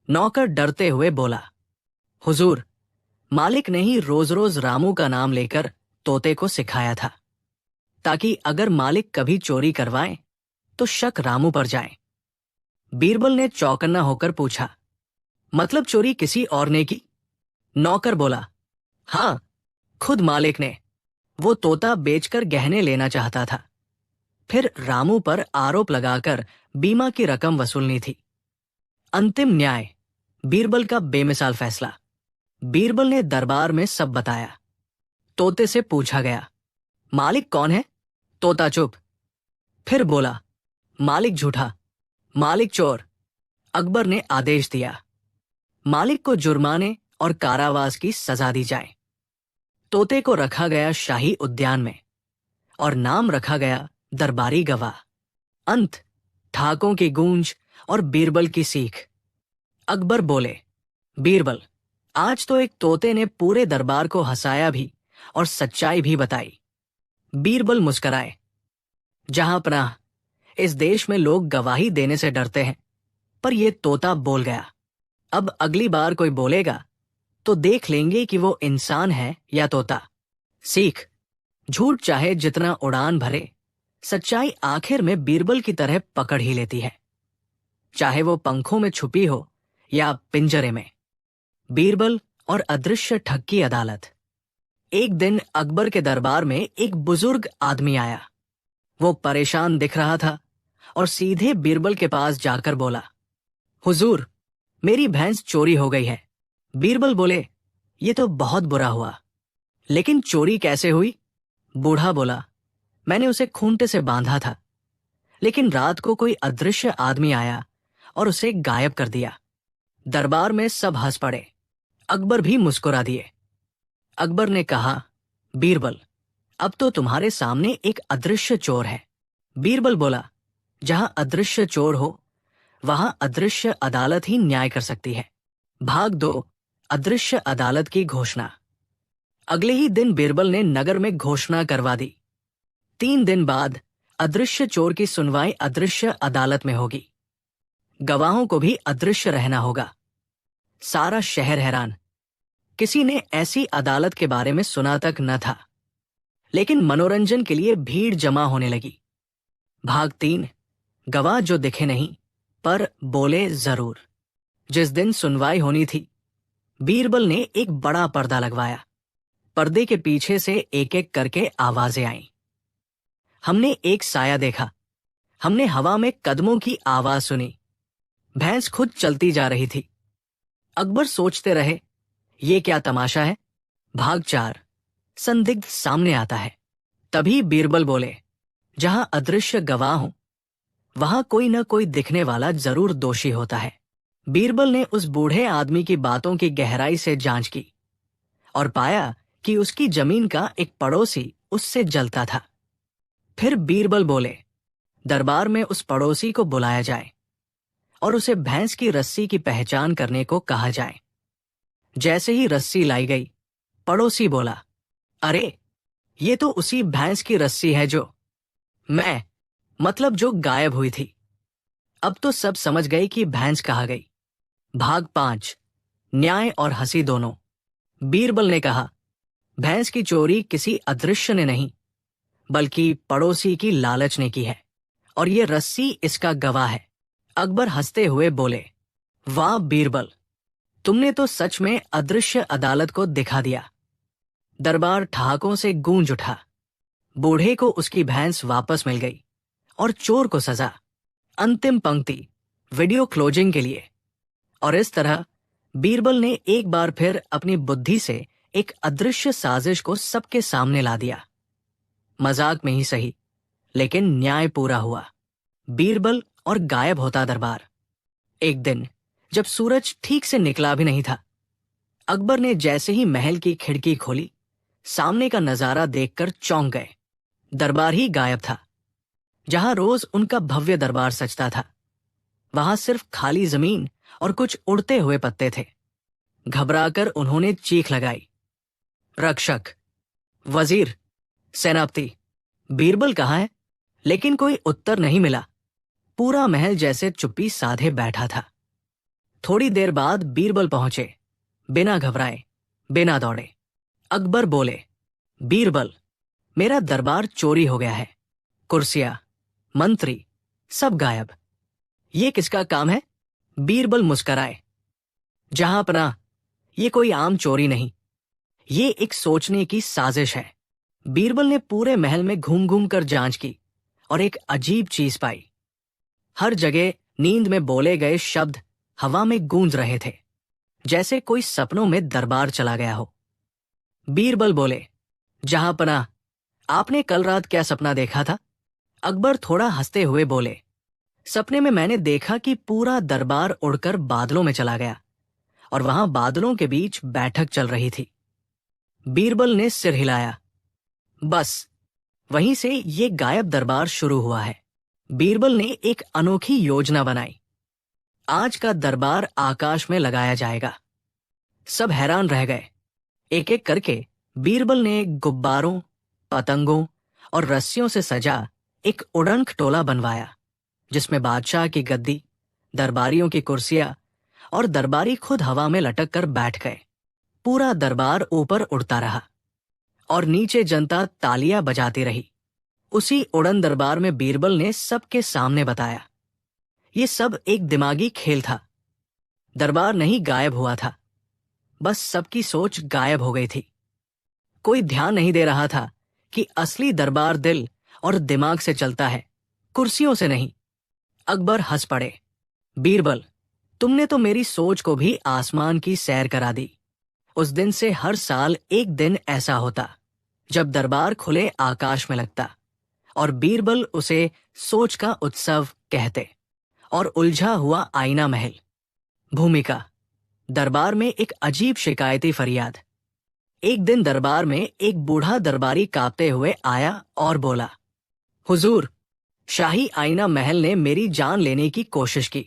Speaker 1: नौकर डरते हुए बोला, हुजूर, मालिक ने ही रोज रोज रामू का नाम लेकर तोते को सिखाया था, ताकि अगर मालिक कभी चोरी करवाए तो शक रामू पर जाए। बीरबल ने चौकन्ना होकर पूछा, मतलब चोरी किसी और ने की? नौकर बोला, हाँ, खुद मालिक ने। वो तोता बेचकर गहने लेना चाहता था, फिर रामू पर आरोप लगाकर बीमा की रकम वसूलनी थी। अंतिम न्याय, बीरबल का बेमिसाल फैसला। बीरबल ने दरबार में सब बताया। तोते से पूछा गया, मालिक कौन है? तोता चुप। फिर बोला, मालिक झूठा, मालिक चोर। अकबर ने आदेश दिया, मालिक को जुर्माने और कारावास की सजा दी जाए। तोते को रखा गया शाही उद्यान में और नाम रखा गया दरबारी गवाह। अंत, ठाकों की गूंज और बीरबल की सीख। अकबर बोले, बीरबल, आज तो एक तोते ने पूरे दरबार को हंसाया भी और सच्चाई भी बताई। बीरबल मुस्कुराए, जहांपनाह, इस देश में लोग गवाही देने से डरते हैं, पर यह तोता बोल गया। अब अगली बार कोई बोलेगा तो देख लेंगे कि वो इंसान है या तोता। सीख, झूठ चाहे जितना उड़ान भरे, सच्चाई आखिर में बीरबल की तरह पकड़ ही लेती है, चाहे वो पंखों में छुपी हो या पिंजरे में। बीरबल और अदृश्य ठग की अदालत। एक दिन अकबर के दरबार में एक बुजुर्ग आदमी आया। वो परेशान दिख रहा था और सीधे बीरबल के पास जाकर बोला, हुजूर, मेरी भैंस चोरी हो गई है। बीरबल बोले, ये तो बहुत बुरा हुआ, लेकिन चोरी कैसे हुई? बूढ़ा बोला, मैंने उसे खूंटे से बांधा था, लेकिन रात को कोई अदृश्य आदमी आया और उसे गायब कर दिया। दरबार में सब हंस पड़े। अकबर भी मुस्कुरा दिए। अकबर ने कहा, बीरबल, अब तो तुम्हारे सामने एक अदृश्य चोर है। बीरबल बोला, जहां अदृश्य चोर हो वहां अदृश्य अदालत ही न्याय कर सकती है। भाग 2, अदृश्य अदालत की घोषणा। अगले ही दिन बीरबल ने नगर में घोषणा करवा दी। 3 दिन बाद अदृश्य चोर की सुनवाई अदृश्य अदालत में होगी। गवाहों को भी अदृश्य रहना होगा। सारा शहर हैरान। किसी ने ऐसी अदालत के बारे में सुना तक न था। लेकिन मनोरंजन के लिए भीड़ जमा होने लगी। भाग 3, गवाह जो दिखे नहीं पर बोले जरूर। जिस दिन सुनवाई होनी थी, बीरबल ने एक बड़ा पर्दा लगवाया। पर्दे के पीछे से एक एक करके आवाजें आईं। हमने एक साया देखा। हमने हवा में कदमों की आवाज सुनी। भैंस खुद चलती जा रही थी। अकबर सोचते रहे, ये क्या तमाशा है। भाग 4, संदिग्ध सामने आता है। तभी बीरबल बोले, जहां अदृश्य गवाह हो वहां कोई न कोई दिखने वाला जरूर दोषी होता है। बीरबल ने उस बूढ़े आदमी की बातों की गहराई से जांच की और पाया कि उसकी जमीन का एक पड़ोसी उससे जलता था। फिर बीरबल बोले, दरबार में उस पड़ोसी को बुलाया जाए और उसे भैंस की रस्सी की पहचान करने को कहा जाए। जैसे ही रस्सी लाई गई, पड़ोसी बोला, अरे ये तो उसी भैंस की रस्सी है जो मतलब जो गायब हुई थी। अब तो सब समझ गए कि भैंस कहाँ गई। भाग 5, न्याय और हंसी दोनों। बीरबल ने कहा, भैंस की चोरी किसी अदृश्य ने नहीं बल्कि पड़ोसी की लालच ने की है और ये रस्सी इसका गवाह है। अकबर हंसते हुए बोले, वाह बीरबल, तुमने तो सच में अदृश्य अदालत को दिखा दिया। दरबार ठहाकों से गूंज उठा। बूढ़े को उसकी भैंस वापस मिल गई और चोर को सजा। अंतिम पंक्ति वीडियो क्लोजिंग के लिए। और इस तरह बीरबल ने एक बार फिर अपनी बुद्धि से एक अदृश्य साजिश को सबके सामने ला दिया। मजाक में ही सही, लेकिन न्याय पूरा हुआ। बीरबल और गायब होता दरबार। एक दिन जब सूरज ठीक से निकला भी नहीं था, अकबर ने जैसे ही महल की खिड़की खोली, सामने का नजारा देखकर चौंक गए। दरबार ही गायब था। जहां रोज उनका भव्य दरबार सजता था, वहां सिर्फ खाली जमीन और कुछ उड़ते हुए पत्ते थे। घबराकर उन्होंने चीख लगाई, रक्षक, वजीर, सेनापति, बीरबल कहाँ है? लेकिन कोई उत्तर नहीं मिला। पूरा महल जैसे चुप्पी साधे बैठा था। थोड़ी देर बाद बीरबल पहुंचे, बिना घबराए, बिना दौड़े। अकबर बोले, बीरबल, मेरा दरबार चोरी हो गया है। कुर्सियां, मंत्री, सब गायब। ये किसका काम है? बीरबल मुस्कराए, जहांपनाह, ये कोई आम चोरी नहीं, ये एक सोचने की साजिश है। बीरबल ने पूरे महल में घूम घूम कर जांच की और एक अजीब चीज पाई। हर जगह नींद में बोले गए शब्द हवा में गूंज रहे थे, जैसे कोई सपनों में दरबार चला गया हो। बीरबल बोले, जहांपनाह, आपने कल रात क्या सपना देखा था? अकबर थोड़ा हंसते हुए बोले, सपने में मैंने देखा कि पूरा दरबार उड़कर बादलों में चला गया और वहां बादलों के बीच बैठक चल रही थी। बीरबल ने सिर हिलाया। बस वहीं से ये गायब दरबार शुरू हुआ है। बीरबल ने एक अनोखी योजना बनाई। आज का दरबार आकाश में लगाया जाएगा। सब हैरान रह गए। एक एक करके बीरबल ने गुब्बारों, पतंगों और रस्सियों से सजा एक उड़न खटोला बनवाया, जिसमें बादशाह की गद्दी, दरबारियों की कुर्सियां और दरबारी खुद हवा में लटक कर बैठ गए। पूरा दरबार ऊपर उड़ता रहा और नीचे जनता तालियां बजाती रही। उसी उड़न दरबार में बीरबल ने सबके सामने बताया, ये सब एक दिमागी खेल था। दरबार नहीं गायब हुआ था, बस सबकी सोच गायब हो गई थी। कोई ध्यान नहीं दे रहा था कि असली दरबार दिल और दिमाग से चलता है, कुर्सियों से नहीं। अकबर हंस पड़े। बीरबल, तुमने तो मेरी सोच को भी आसमान की सैर करा दी। उस दिन से हर साल एक दिन ऐसा होता जब दरबार खुले आकाश में लगता और बीरबल उसे सोच का उत्सव कहते। और उलझा हुआ आईना महल। भूमिका, दरबार में एक अजीब शिकायती फरियाद। एक दिन दरबार में एक बूढ़ा दरबारी कांपते हुए आया और बोला, हुजूर, शाही आईना महल ने मेरी जान लेने की कोशिश की।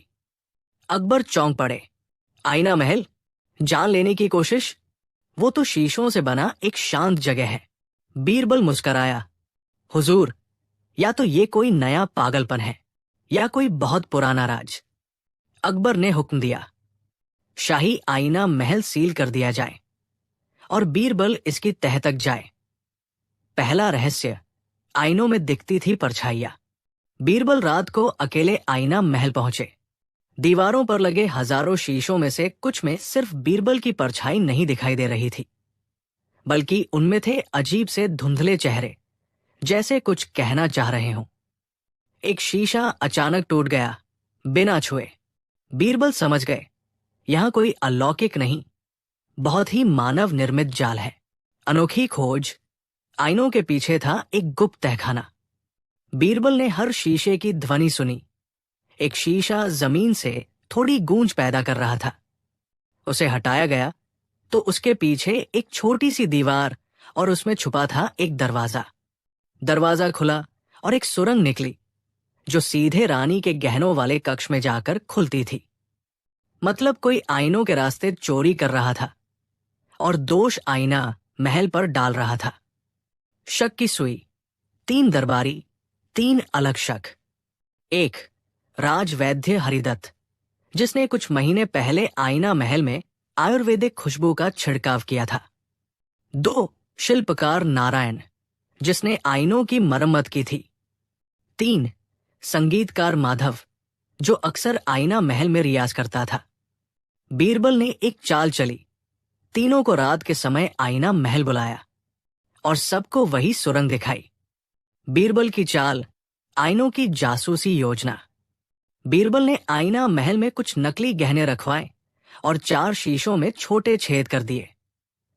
Speaker 1: अकबर चौंक पड़े। आईना महल? जान लेने की कोशिश? वो तो शीशों से बना एक शांत जगह है। बीरबल मुस्कराया। हुजूर, या तो ये कोई नया पागलपन है या कोई बहुत पुराना राज। अकबर ने हुक्म दिया, शाही आईना महल सील कर दिया जाए और बीरबल इसकी तह तक जाए। पहला रहस्य, आईनों में दिखती थी परछाइयां। बीरबल रात को अकेले आईना महल पहुंचे। दीवारों पर लगे हजारों शीशों में से कुछ में सिर्फ बीरबल की परछाई नहीं दिखाई दे रही थी, बल्कि उनमें थे अजीब से धुंधले चेहरे, जैसे कुछ कहना चाह रहे हों। एक शीशा अचानक टूट गया, बिना छुए। बीरबल समझ गए, यहां कोई अलौकिक नहीं, बहुत ही मानव निर्मित जाल है। अनोखी खोज। आईनों के पीछे था एक गुप्त तहखाना। बीरबल ने हर शीशे की ध्वनि सुनी। एक शीशा जमीन से थोड़ी गूंज पैदा कर रहा था। उसे हटाया गया तो उसके पीछे एक छोटी सी दीवार और उसमें छुपा था एक दरवाजा। दरवाजा खुला और एक सुरंग निकली, जो सीधे रानी के गहनों वाले कक्ष में जाकर खुलती थी। मतलब कोई आईनों के रास्ते चोरी कर रहा था और दोष आईना महल पर डाल रहा था। शक की सुई। 3 दरबारी, 3 अलग शक। 1, राजवैद्य हरिदत्त, जिसने कुछ महीने पहले आईना महल में आयुर्वेदिक खुशबू का छिड़काव किया था। 2, शिल्पकार नारायण, जिसने आईनों की मरम्मत की थी। 3, संगीतकार माधव, जो अक्सर आईना महल में रियाज करता था। बीरबल ने एक चाल चली। तीनों को रात के समय आईना महल बुलाया और सबको वही सुरंग दिखाई। बीरबल की चाल, आईनों की जासूसी योजना। बीरबल ने आईना महल में कुछ नकली गहने रखवाए और 4 शीशों में छोटे छेद कर दिए,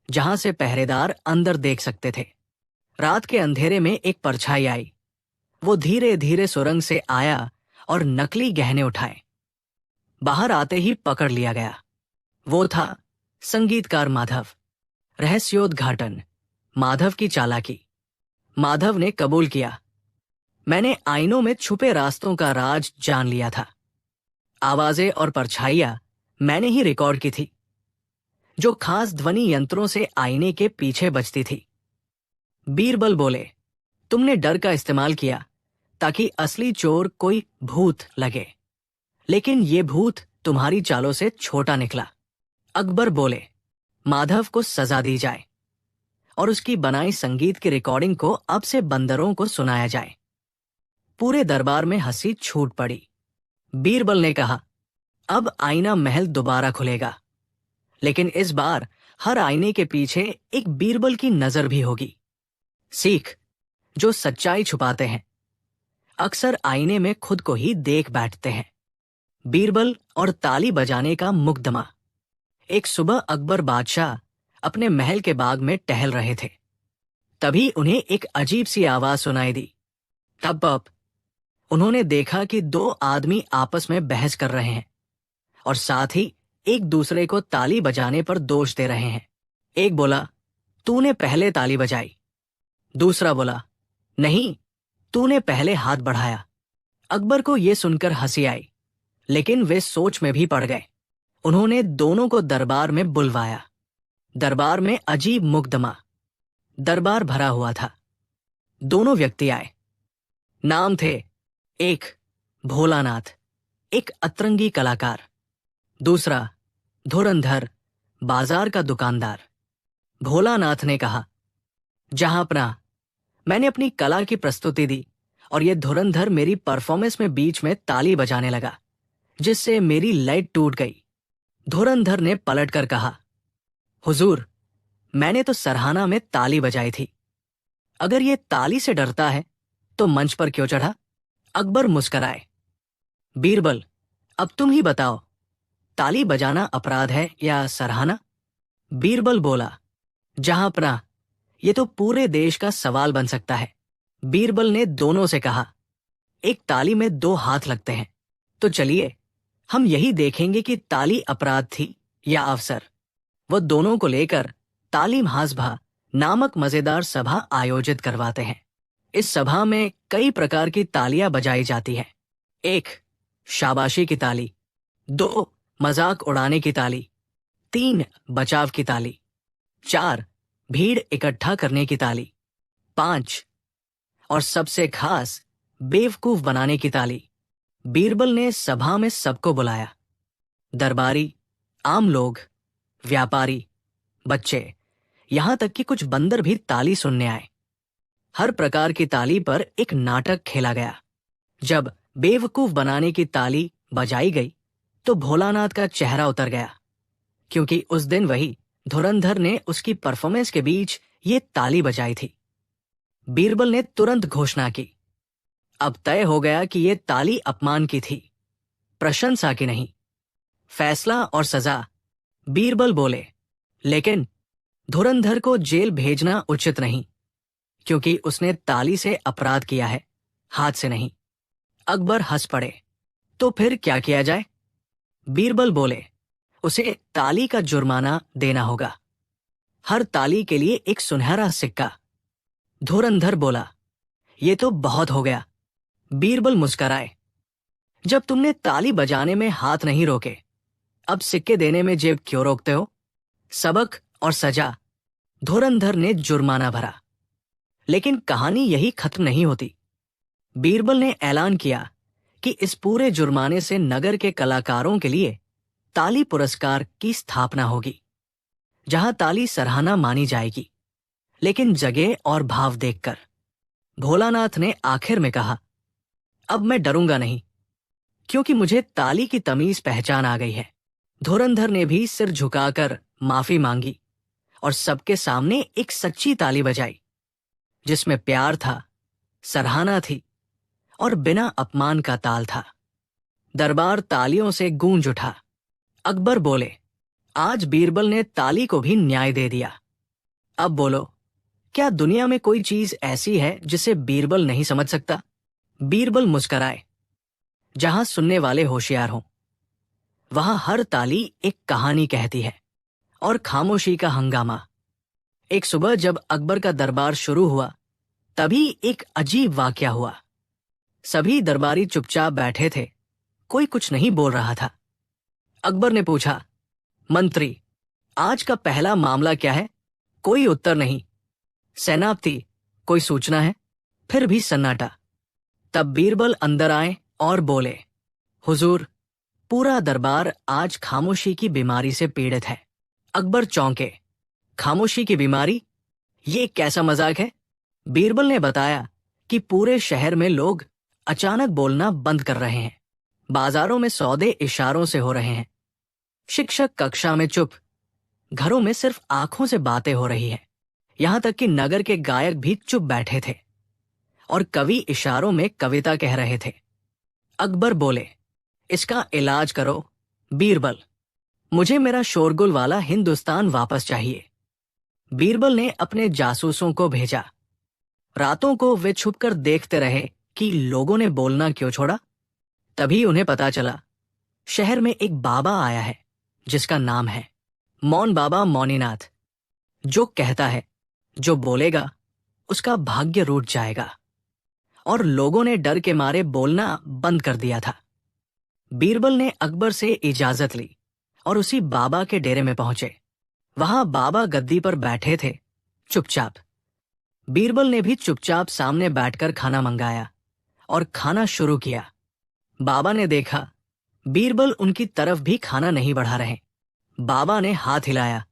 Speaker 1: जहां से पहरेदार अंदर देख सकते थे। रात के अंधेरे में एक परछाई आई। वो धीरे धीरे सुरंग से आया और नकली गहने उठाए। बाहर आते ही पकड़ लिया गया। वो था संगीतकार माधव। रहस्योद्घाटन। माधव की चालाकी। माधव ने कबूल किया, मैंने आईनों में छुपे रास्तों का राज जान लिया था। आवाजें और परछाइयां मैंने ही रिकॉर्ड की थी, जो खास ध्वनि यंत्रों से आईने के पीछे बजती थी। बीरबल बोले, तुमने डर का इस्तेमाल किया ताकि असली चोर कोई भूत लगे, लेकिन ये भूत तुम्हारी चालों से छोटा निकला। अकबर बोले, माधव को सजा दी जाए और उसकी बनाई संगीत की रिकॉर्डिंग को अब से बंदरों को सुनाया जाए। पूरे दरबार में हंसी छूट पड़ी। बीरबल ने कहा, अब आईना महल दोबारा खुलेगा, लेकिन इस बार हर आईने के पीछे एक बीरबल की नजर भी होगी। सीख, जो सच्चाई छुपाते हैं अक्सर आईने में खुद को ही देख बैठते हैं। बीरबल और ताली बजाने का मुकदमा। एक सुबह अकबर बादशाह अपने महल के बाग में टहल रहे थे। तभी उन्हें एक अजीब सी आवाज सुनाई दी। तब उन्होंने देखा कि 2 आदमी आपस में बहस कर रहे हैं और साथ ही एक दूसरे को ताली बजाने पर दोष दे रहे हैं। एक बोला, तूने पहले ताली बजाई। दूसरा बोला, नहीं, तूने पहले हाथ बढ़ाया। अकबर को यह सुनकर हंसी आई, लेकिन वे सोच में भी पड़ गए। उन्होंने दोनों को दरबार में बुलवाया। दरबार में अजीब मुकदमा। दरबार भरा हुआ था। दोनों व्यक्ति आए। नाम थे, एक भोलानाथ, एक अतरंगी कलाकार। दूसरा धुरंधर, बाजार का दुकानदार। भोलानाथ ने कहा, जहांपना, मैंने अपनी कला की प्रस्तुति दी और यह धुरंधर मेरी परफॉर्मेंस में बीच में ताली बजाने लगा, जिससे मेरी लाइट टूट गई। धुरंधर ने पलटकर कहा, हुजूर, मैंने तो सराहना में ताली बजाई थी। अगर ये ताली से डरता है तो मंच पर क्यों चढ़ा? अकबर मुस्कराए। बीरबल, अब तुम ही बताओ, ताली बजाना अपराध है या सराहना? बीरबल बोला, जहांपना, ये तो पूरे देश का सवाल बन सकता है। बीरबल ने दोनों से कहा, एक ताली में 2 हाथ लगते हैं, तो चलिए हम यही देखेंगे कि ताली अपराध थी या अवसर। वो दोनों को लेकर ताली महासभा नामक मजेदार सभा आयोजित करवाते हैं। इस सभा में कई प्रकार की तालियां बजाई जाती हैं। 1. शाबाशी की ताली। 2. मजाक उड़ाने की ताली। 3. बचाव की ताली। 4. भीड़ इकट्ठा करने की ताली। 5. और सबसे खास, बेवकूफ बनाने की ताली। बीरबल ने सभा में सबको बुलाया। दरबारी, आम लोग, व्यापारी, बच्चे, यहां तक कि कुछ बंदर भी ताली सुनने आए। हर प्रकार की ताली पर एक नाटक खेला गया। जब बेवकूफ बनाने की ताली बजाई गई तो भोलानाथ का चेहरा उतर गया, क्योंकि उस दिन वही धुरंधर ने उसकी परफॉर्मेंस के बीच ये ताली बजाई थी। बीरबल ने तुरंत घोषणा की, अब तय हो गया कि ये ताली अपमान की थी, प्रशंसा की नहीं। फैसला और सजा। बीरबल बोले, लेकिन धुरंधर को जेल भेजना उचित नहीं, क्योंकि उसने ताली से अपराध किया है, हाथ से नहीं। अकबर हंस पड़े। तो फिर क्या किया जाए? बीरबल बोले, उसे ताली का जुर्माना देना होगा, हर ताली के लिए एक सुनहरा सिक्का। धुरंधर बोला, ये तो बहुत हो गया। बीरबल मुस्कराए, जब तुमने ताली बजाने में हाथ नहीं रोके, अब सिक्के देने में जेब क्यों रोकते हो? सबक और सजा। धुरंधर ने जुर्माना भरा। लेकिन कहानी यही खत्म नहीं होती। बीरबल ने ऐलान किया कि इस पूरे जुर्माने से नगर के कलाकारों के लिए ताली पुरस्कार की स्थापना होगी, जहां ताली सराहना मानी जाएगी, लेकिन जगह और भाव देखकर। भोलानाथ ने आखिर में कहा, अब मैं डरूंगा नहीं, क्योंकि मुझे ताली की तमीज पहचान आ गई है। धुरंधर ने भी सिर झुकाकर माफी मांगी और सबके सामने एक सच्ची ताली बजाई, जिसमें प्यार था, सराहना थी और बिना अपमान का ताल था। दरबार तालियों से गूंज उठा। अकबर बोले, आज बीरबल ने ताली को भी न्याय दे दिया। अब बोलो, क्या दुनिया में कोई चीज ऐसी है जिसे बीरबल नहीं समझ सकता? बीरबल मुस्कराए, जहां सुनने वाले होशियार हों, वहां हर ताली एक कहानी कहती है। और खामोशी का हंगामा। एक सुबह जब अकबर का दरबार शुरू हुआ, तभी एक अजीब वाकया हुआ। सभी दरबारी चुपचाप बैठे थे, कोई कुछ नहीं बोल रहा था। अकबर ने पूछा, मंत्री, आज का पहला मामला क्या है? कोई उत्तर नहीं। सेनापति, कोई सूचना है? फिर भी सन्नाटा। तब बीरबल अंदर आए और बोले, हुजूर, पूरा दरबार आज खामोशी की बीमारी से पीड़ित है। अकबर चौंके। खामोशी की बीमारी? ये कैसा मजाक है? बीरबल ने बताया कि पूरे शहर में लोग अचानक बोलना बंद कर रहे हैं, बाजारों में सौदे इशारों से हो रहे हैं, शिक्षक कक्षा में चुप, घरों में सिर्फ आंखों से बातें हो रही हैं, यहां तक कि नगर के गायक भी चुप बैठे थे और कवि इशारों में कविता कह रहे थे। अकबर बोले, इसका इलाज करो। बीरबल, मुझे मेरा शोरगुल वाला हिंदुस्तान वापस चाहिए। बीरबल ने अपने जासूसों को भेजा। रातों को वे छुपकर देखते रहे कि लोगों ने बोलना क्यों छोड़ा। तभी उन्हें पता चला, शहर में एक बाबा आया है जिसका नाम है मौन बाबा मौनीनाथ, जो कहता है जो बोलेगा उसका भाग्य रूठ जाएगा। और लोगों ने डर के मारे बोलना बंद कर दिया था। बीरबल ने अकबर से इजाजत ली और उसी बाबा के डेरे में पहुंचे। वहां बाबा गद्दी पर बैठे थे, चुपचाप। बीरबल ने भी चुपचाप सामने बैठकर खाना मंगाया और खाना शुरू किया। बाबा ने देखा बीरबल उनकी तरफ भी खाना नहीं बढ़ा रहे। बाबा ने हाथ हिलाया।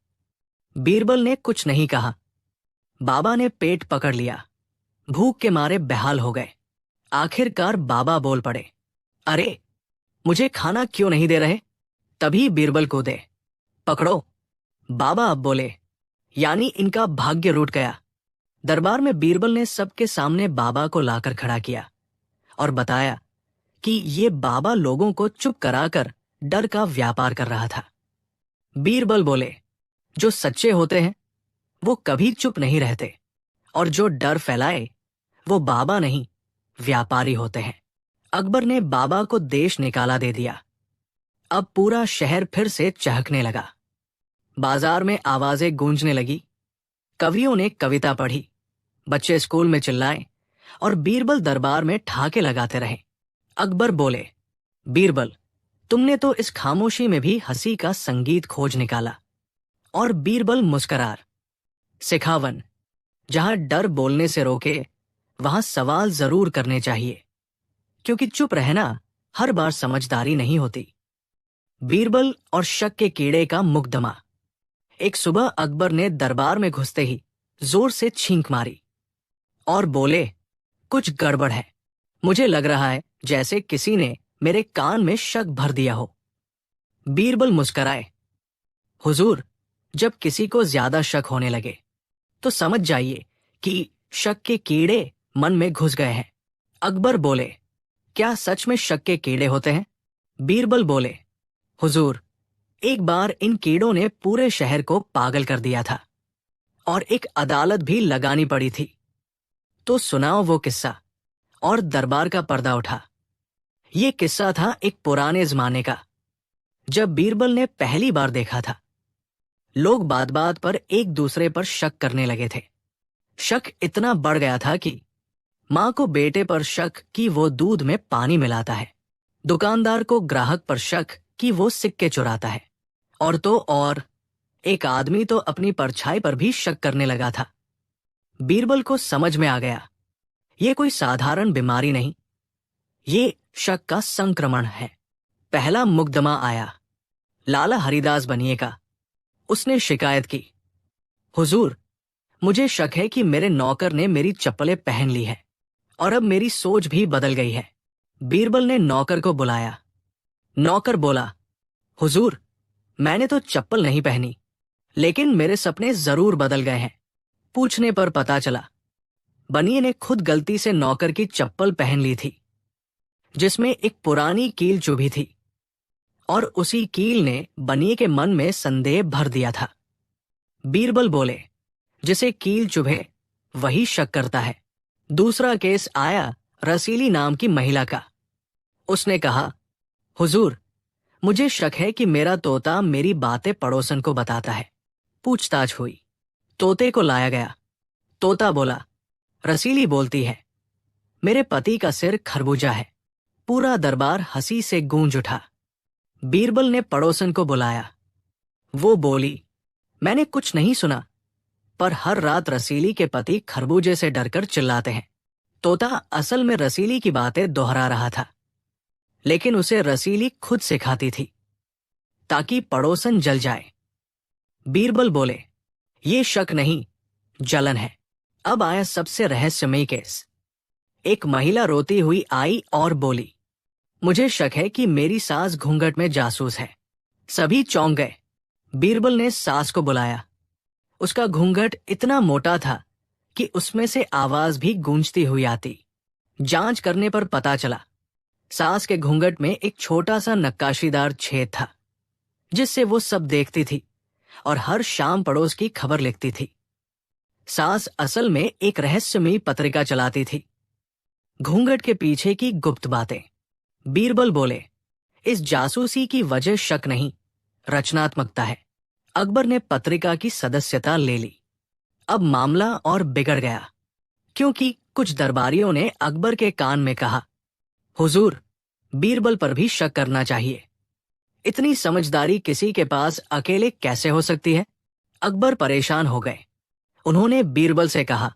Speaker 1: बीरबल ने कुछ नहीं कहा। बाबा ने पेट पकड़ लिया, भूख के मारे बेहाल हो गए। आखिरकार बाबा बोल पड़े, अरे, मुझे खाना क्यों नहीं दे रहे? तभी बीरबल कूदे, पकड़ो। बाबा अब बोले, यानी इनका भाग्य रूठ गया। दरबार में बीरबल ने सबके सामने बाबा को लाकर खड़ा किया और बताया कि ये बाबा लोगों को चुप कराकर डर का व्यापार कर रहा था। बीरबल बोले, जो सच्चे होते हैं वो कभी चुप नहीं रहते, और जो डर फैलाए वो बाबा नहीं, व्यापारी होते हैं। अकबर ने बाबा को देश निकाला दे दिया। अब पूरा शहर फिर से चहकने लगा। बाजार में आवाजें गूंजने लगी। कवियों ने कविता पढ़ी, बच्चे स्कूल में चिल्लाए और बीरबल दरबार में ठहाके लगाते रहे। अकबर बोले, बीरबल, तुमने तो इस खामोशी में भी हंसी का संगीत खोज निकाला। और बीरबल मुस्करार, सिखावन, जहां डर बोलने से रोके वहां सवाल जरूर करने चाहिए, क्योंकि चुप रहना हर बार समझदारी नहीं होती। बीरबल और शक के कीड़े का मुकदमा। एक सुबह अकबर ने दरबार में घुसते ही जोर से छींक मारी और बोले, कुछ गड़बड़ है। मुझे लग रहा है जैसे किसी ने मेरे कान में शक भर दिया हो। बीरबल मुस्कराए, हुजूर, जब किसी को ज्यादा शक होने लगे तो समझ जाइए कि शक के कीड़े मन में घुस गए हैं। अकबर बोले, क्या सच में शक के कीड़े होते हैं? बीरबल बोले, हुजूर, एक बार इन कीड़ों ने पूरे शहर को पागल कर दिया था और एक अदालत भी लगानी पड़ी थी। तो सुनाओ वो किस्सा। और दरबार का पर्दा उठा। ये किस्सा था एक पुराने जमाने का, जब बीरबल ने पहली बार देखा था। लोग बात बात पर एक दूसरे पर शक करने लगे थे। शक इतना बढ़ गया था कि मां को बेटे पर शक कि वो दूध में पानी मिलाता है, दुकानदार को ग्राहक पर शक कि वो सिक्के चुराता है, और तो और एक आदमी तो अपनी परछाई पर भी शक करने लगा था। बीरबल को समझ में आ गया, ये कोई साधारण बीमारी नहीं, ये शक का संक्रमण है। पहला मुकदमा आया, लाला हरिदास बनिए का। उसने शिकायत की, हुजूर, मुझे शक है कि मेरे नौकर ने मेरी चप्पलें पहन ली है और अब मेरी सोच भी बदल गई है। बीरबल ने नौकर को बुलाया। नौकर बोला, हुजूर, मैंने तो चप्पल नहीं पहनी, लेकिन मेरे सपने जरूर बदल गए हैं। पूछने पर पता चला बनिए ने खुद गलती से नौकर की चप्पल पहन ली थी, जिसमें एक पुरानी कील चुभी थी, और उसी कील ने बनिए के मन में संदेह भर दिया था। बीरबल बोले, जिसे कील चुभे वही शक करता है। दूसरा केस आया रसीली नाम की महिला का। उसने कहा, हुजूर, मुझे शक है कि मेरा तोता मेरी बातें पड़ोसन को बताता है। पूछताछ हुई, तोते को लाया गया। तोता बोला, रसीली बोलती है, मेरे पति का सिर खरबूजा है। पूरा दरबार हंसी से गूंज उठा। बीरबल ने पड़ोसन को बुलाया। वो बोली, मैंने कुछ नहीं सुना, पर हर रात रसीली के पति खरबूजे से डरकर चिल्लाते हैं। तोता असल में रसीली की बातें दोहरा रहा था, लेकिन उसे रसीली खुद सिखाती थी ताकि पड़ोसन जल जाए। बीरबल बोले, ये शक नहीं, जलन है। अब आया सबसे रहस्यमयी केस। एक महिला रोती हुई आई और बोली, मुझे शक है कि मेरी सास घूंघट में जासूस है। सभी चौंक गए। बीरबल ने सास को बुलाया। उसका घूंघट इतना मोटा था कि उसमें से आवाज भी गूंजती हुई आती। जांच करने पर पता चला सास के घूंघट में एक छोटा सा नक्काशीदार छेद था, जिससे वो सब देखती थी और हर शाम पड़ोस की खबर लिखती थी। सास असल में एक रहस्यमयी पत्रिका चलाती थी, घूंघट के पीछे की गुप्त बातें। बीरबल बोले, इस जासूसी की वजह शक नहीं, रचनात्मकता है। अकबर ने पत्रिका की सदस्यता ले ली। अब मामला और बिगड़ गया, क्योंकि कुछ दरबारियों ने अकबर के कान में कहा, हुजूर, बीरबल पर भी शक करना चाहिए। इतनी समझदारी किसी के पास अकेले कैसे हो सकती है? अकबर परेशान हो गए। उन्होंने बीरबल से कहा,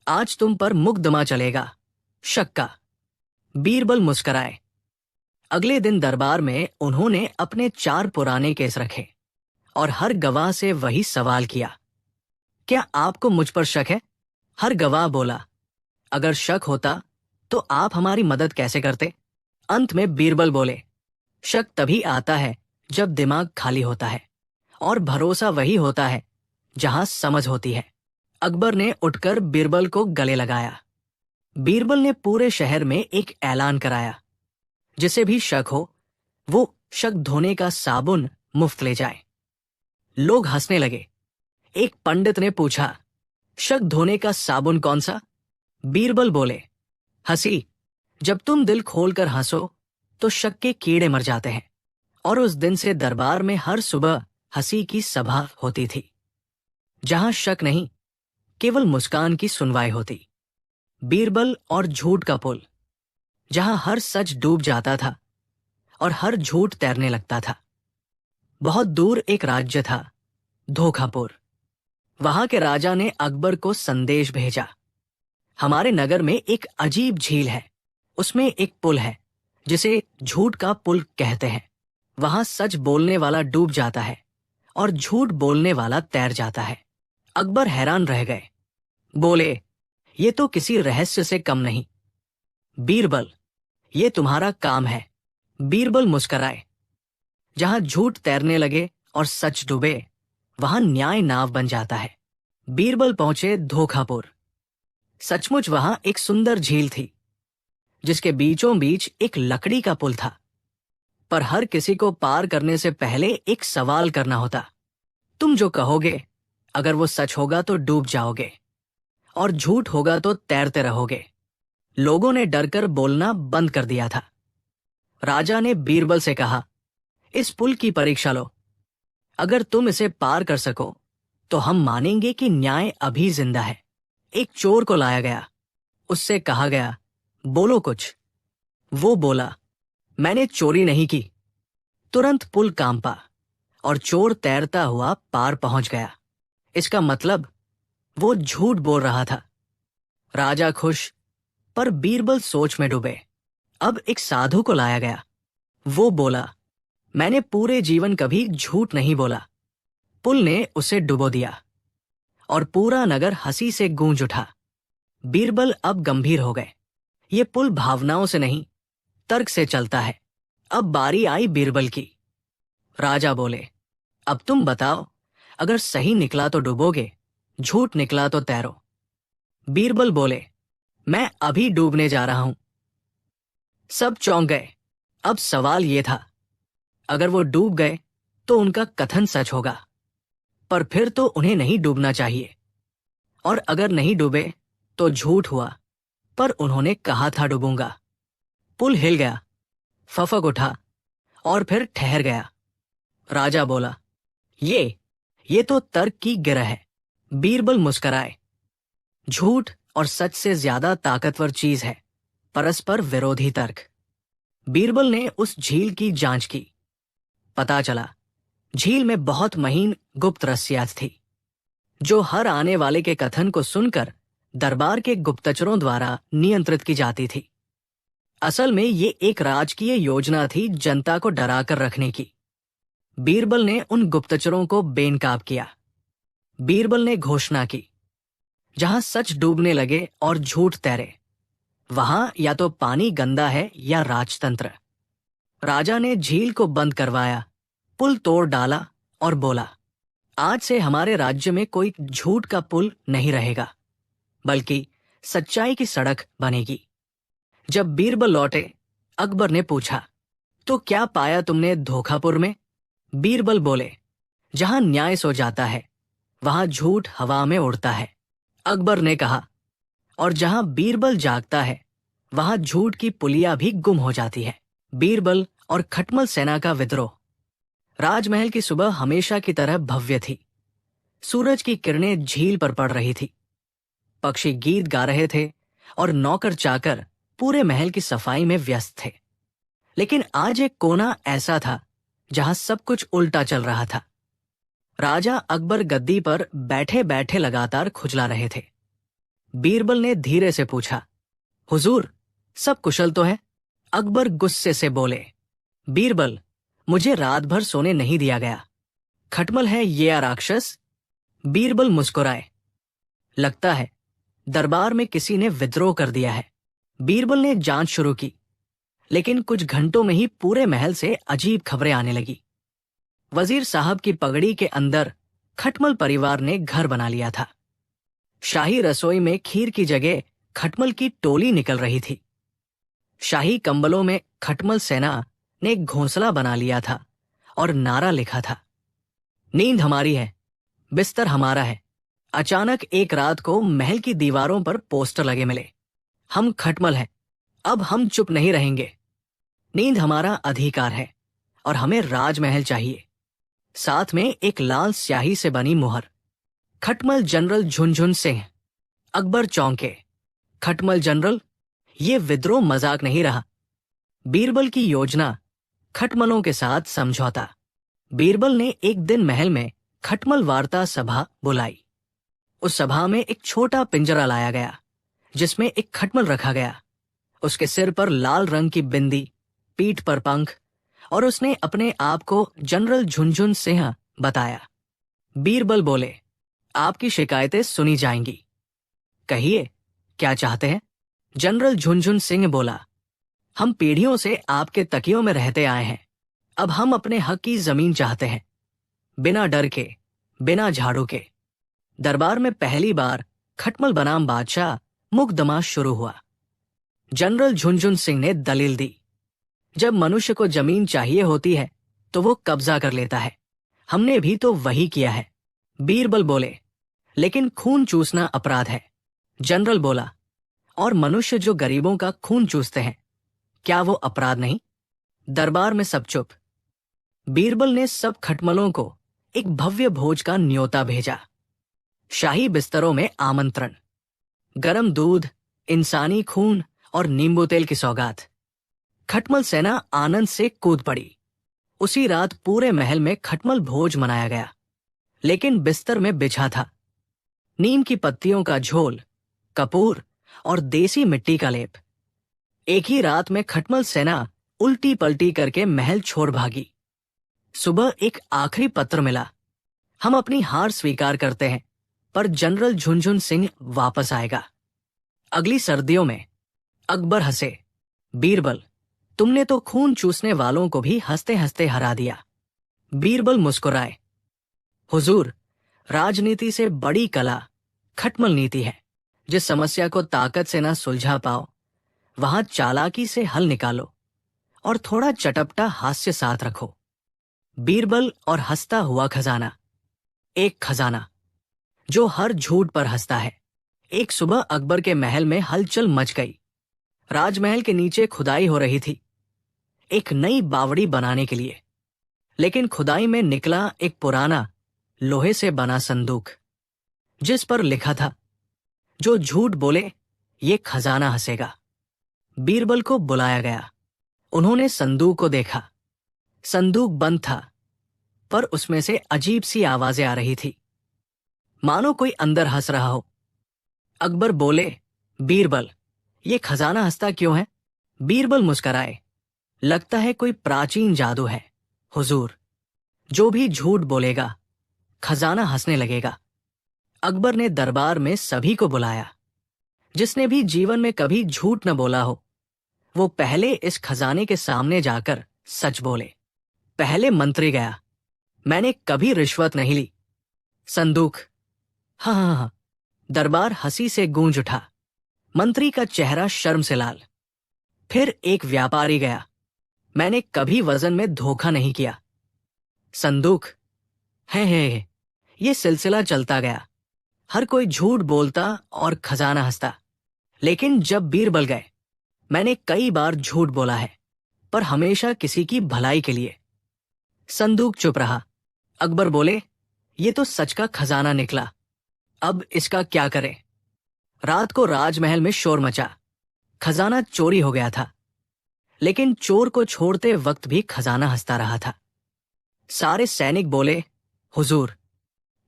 Speaker 1: आज तुम पर मुकदमा चलेगा, शक का। बीरबल मुस्कराए। अगले दिन दरबार में उन्होंने अपने 4 पुराने केस रखे और हर गवाह से वही सवाल किया, क्या आपको मुझ पर शक है? हर गवाह बोला, अगर शक होता तो आप हमारी मदद कैसे करते? अंत में बीरबल बोले, शक तभी आता है जब दिमाग खाली होता है, और भरोसा वही होता है जहां समझ होती है। अकबर ने उठकर बीरबल को गले लगाया। बीरबल ने पूरे शहर में एक ऐलान कराया, जिसे भी शक हो वो शक धोने का साबुन मुफ्त ले जाए। लोग हंसने लगे। एक पंडित ने पूछा, शक धोने का साबुन कौन सा? बीरबल बोले, हंसी। जब तुम दिल खोलकर हंसो तो शक के कीड़े मर जाते हैं। और उस दिन से दरबार में हर सुबह हंसी की सभा होती थी, जहां शक नहीं, केवल मुस्कान की सुनवाई होती। बीरबल और झूठ का पुल, जहां हर सच डूब जाता था और हर झूठ तैरने लगता था। बहुत दूर एक राज्य था, धोखापुर। वहां के राजा ने अकबर को संदेश भेजा, हमारे नगर में एक अजीब झील है, उसमें एक पुल है जिसे झूठ का पुल कहते हैं। वहां सच बोलने वाला डूब जाता है और झूठ बोलने वाला तैर जाता है। अकबर हैरान रह गए, बोले, ये तो किसी रहस्य से कम नहीं। बीरबल, ये तुम्हारा काम है। बीरबल मुस्कराए, जहां झूठ तैरने लगे और सच डूबे, वहां न्याय नाव बन जाता है। बीरबल पहुंचे धोखापुर। सचमुच वहां एक सुंदर झील थी, जिसके बीचों बीच एक लकड़ी का पुल था। पर हर किसी को पार करने से पहले एक सवाल करना होता। तुम जो कहोगे, अगर वो सच होगा तो डूब जाओगे और झूठ होगा तो तैरते रहोगे। लोगों ने डरकर बोलना बंद कर दिया था। राजा ने बीरबल से कहा, इस पुल की परीक्षा लो। अगर तुम इसे पार कर सको तो हम मानेंगे कि न्याय अभी जिंदा है। एक चोर को लाया गया, उससे कहा गया, बोलो कुछ। वो बोला, मैंने चोरी नहीं की। तुरंत पुल कांपा और चोर तैरता हुआ पार पहुंच गया। इसका मतलब वो झूठ बोल रहा था। राजा खुश, पर बीरबल सोच में डूबे। अब एक साधु को लाया गया। वो बोला, मैंने पूरे जीवन कभी झूठ नहीं बोला। पुल ने उसे डुबो दिया और पूरा नगर हंसी से गूंज उठा। बीरबल अब गंभीर हो गए। ये पुल भावनाओं से नहीं, तर्क से चलता है। अब बारी आई बीरबल की। राजा बोले, अब तुम बताओ, अगर सही निकला तो डूबोगे, झूठ निकला तो तैरो। बीरबल बोले, मैं अभी डूबने जा रहा हूं। सब चौंक गए। अब सवाल ये था, अगर वो डूब गए तो उनका कथन सच होगा, पर फिर तो उन्हें नहीं डूबना चाहिए। और अगर नहीं डूबे तो झूठ हुआ, पर उन्होंने कहा था डूबूंगा। पुल हिल गया, फफक उठा और फिर ठहर गया। राजा बोला, ये तो तर्क की गिरह है। बीरबल मुस्कराए, झूठ और सच से ज्यादा ताकतवर चीज है परस्पर विरोधी तर्क। बीरबल ने उस झील की जांच की। पता चला, झील में बहुत महीन गुप्त रस्सियां थी, जो हर आने वाले के कथन को सुनकर दरबार के गुप्तचरों द्वारा नियंत्रित की जाती थी। असल में ये एक राजकीय योजना थी जनता को डराकर रखने की। बीरबल ने उन गुप्तचरों को बेनकाब किया। बीरबल ने घोषणा की, जहां सच डूबने लगे और झूठ तैरे, वहां या तो पानी गंदा है या राजतंत्र। राजा ने झील को बंद करवाया, पुल तोड़ डाला और बोला, आज से हमारे राज्य में कोई झूठ का पुल नहीं रहेगा, बल्कि सच्चाई की सड़क बनेगी। जब बीरबल लौटे, अकबर ने पूछा, तो क्या पाया तुमने धोखापुर में? बीरबल बोले, जहां न्याय सो जाता है, वहां झूठ हवा में उड़ता है। अकबर ने कहा, और जहां बीरबल जागता है, वहां झूठ की पुलिया भी गुम हो जाती है। बीरबल और खटमल सेना का विद्रोह। राजमहल की सुबह हमेशा की तरह भव्य थी। सूरज की किरणें झील पर पड़ रही थी। पक्षी गीत गा रहे थे और नौकर चाकर पूरे महल की सफाई में व्यस्त थे। लेकिन आज एक कोना ऐसा था जहां सब कुछ उल्टा चल रहा था। राजा अकबर गद्दी पर बैठे बैठे लगातार खुजला रहे थे। बीरबल ने धीरे से पूछा, हुजूर, सब कुशल तो है? अकबर गुस्से से बोले, बीरबल, मुझे रात भर सोने नहीं दिया गया। खटमल है ये या राक्षस? बीरबल मुस्कुराए, लगता है दरबार में किसी ने विद्रोह कर दिया है। बीरबल ने जांच शुरू की, लेकिन कुछ घंटों में ही पूरे महल से अजीब खबरें आने लगी। वजीर साहब की पगड़ी के अंदर खटमल परिवार ने घर बना लिया था। शाही रसोई में खीर की जगह खटमल की टोली निकल रही थी। शाही कंबलों में खटमल सेना ने एक घोंसला बना लिया था और नारा लिखा था, नींद हमारी है, बिस्तर हमारा है। अचानक एक रात को महल की दीवारों पर पोस्टर लगे मिले, हम खटमल हैं, अब हम चुप नहीं रहेंगे। नींद हमारा अधिकार है और हमें राजमहल चाहिए। साथ में एक लाल स्याही से बनी मुहर, खटमल जनरल झुनझुन सिंह। अकबर चौंके। खटमल जनरल, ये विद्रोह मजाक नहीं रहा। बीरबल की योजना, खटमलों के साथ समझौता। बीरबल ने एक दिन महल में खटमल वार्ता सभा बुलाई। उस सभा में एक छोटा पिंजरा लाया गया जिसमें एक खटमल रखा गया। उसके सिर पर लाल रंग की बिंदी, पीठ पर पंख, और उसने अपने आप को जनरल झुनझुन सिंह बताया। बीरबल बोले, आपकी शिकायतें सुनी जाएंगी। कहिए, क्या चाहते हैं? जनरल झुनझुन सिंह बोला, हम पीढ़ियों से आपके तकियों में रहते आए हैं। अब हम अपने हक की जमीन चाहते हैं, बिना डर के, बिना झाड़ू के। दरबार में पहली बार खटमल बनाम बादशाह मुकदमा शुरू हुआ। जनरल झुनझुन सिंह ने दलील दी, जब मनुष्य को जमीन चाहिए होती है तो वो कब्जा कर लेता है। हमने भी तो वही किया है। बीरबल बोले, लेकिन खून चूसना अपराध है। जनरल बोला, और मनुष्य जो गरीबों का खून चूसते हैं, क्या वो अपराध नहीं? दरबार में सब चुप। बीरबल ने सब खटमलों को एक भव्य भोज का न्योता भेजा। शाही बिस्तरों में आमंत्रण, गरम दूध, इंसानी खून और नींबू तेल की सौगात। खटमल सेना आनंद से कूद पड़ी। उसी रात पूरे महल में खटमल भोज मनाया गया। लेकिन बिस्तर में बिछा था नीम की पत्तियों का झोल, कपूर और देसी मिट्टी का लेप। एक ही रात में खटमल सेना उल्टी पलटी करके महल छोड़ भागी। सुबह एक आखिरी पत्र मिला, हम अपनी हार स्वीकार करते हैं, पर जनरल झुनझुन सिंह वापस आएगा। अगली सर्दियों में अकबर हंसे, बीरबल, तुमने तो खून चूसने वालों को भी हंसते हंसते हरा दिया। बीरबल मुस्कुराए, हुजूर, राजनीति से बड़ी कला खटमल नीति है। जिस समस्या को ताकत से ना सुलझा पाओ, वहां चालाकी से हल निकालो और थोड़ा चटपटा हास्य साथ रखो। बीरबल और हंसता हुआ खजाना। एक खजाना जो हर झूठ पर हंसता है। एक सुबह अकबर के महल में हलचल मच गई। राजमहल के नीचे खुदाई हो रही थी, एक नई बावड़ी बनाने के लिए। लेकिन खुदाई में निकला एक पुराना लोहे से बना संदूक, जिस पर लिखा था, जो झूठ बोले ये खजाना हंसेगा। बीरबल को बुलाया गया। उन्होंने संदूक को देखा। संदूक बंद था, पर उसमें से अजीब सी आवाजें आ रही थी, मानो कोई अंदर हंस रहा हो। अकबर बोले, बीरबल, ये खजाना हंसता क्यों है? बीरबल मुस्कराए, लगता है कोई प्राचीन जादू है हुजूर। जो भी झूठ बोलेगा, खजाना हंसने लगेगा। अकबर ने दरबार में सभी को बुलाया। जिसने भी जीवन में कभी झूठ न बोला हो, वो पहले इस खजाने के सामने जाकर सच बोले। पहले मंत्री गया, मैंने कभी रिश्वत नहीं ली। संदूक, हाँ हाँ हाँ। दरबार हंसी से गूंज उठा। मंत्री का चेहरा शर्म से लाल। फिर एक व्यापारी गया, मैंने कभी वजन में धोखा नहीं किया। संदूक, है। ये सिलसिला चलता गया। हर कोई झूठ बोलता और खजाना हंसता। लेकिन जब बीरबल गए, मैंने कई बार झूठ बोला है, पर हमेशा किसी की भलाई के लिए। संदूक चुप रहा। अकबर बोले, ये तो सच का खजाना निकला, अब इसका क्या करें? रात को राजमहल में शोर मचा। खजाना चोरी हो गया था, लेकिन चोर को छोड़ते वक्त भी खजाना हंसता रहा था। सारे सैनिक बोले, हुजूर।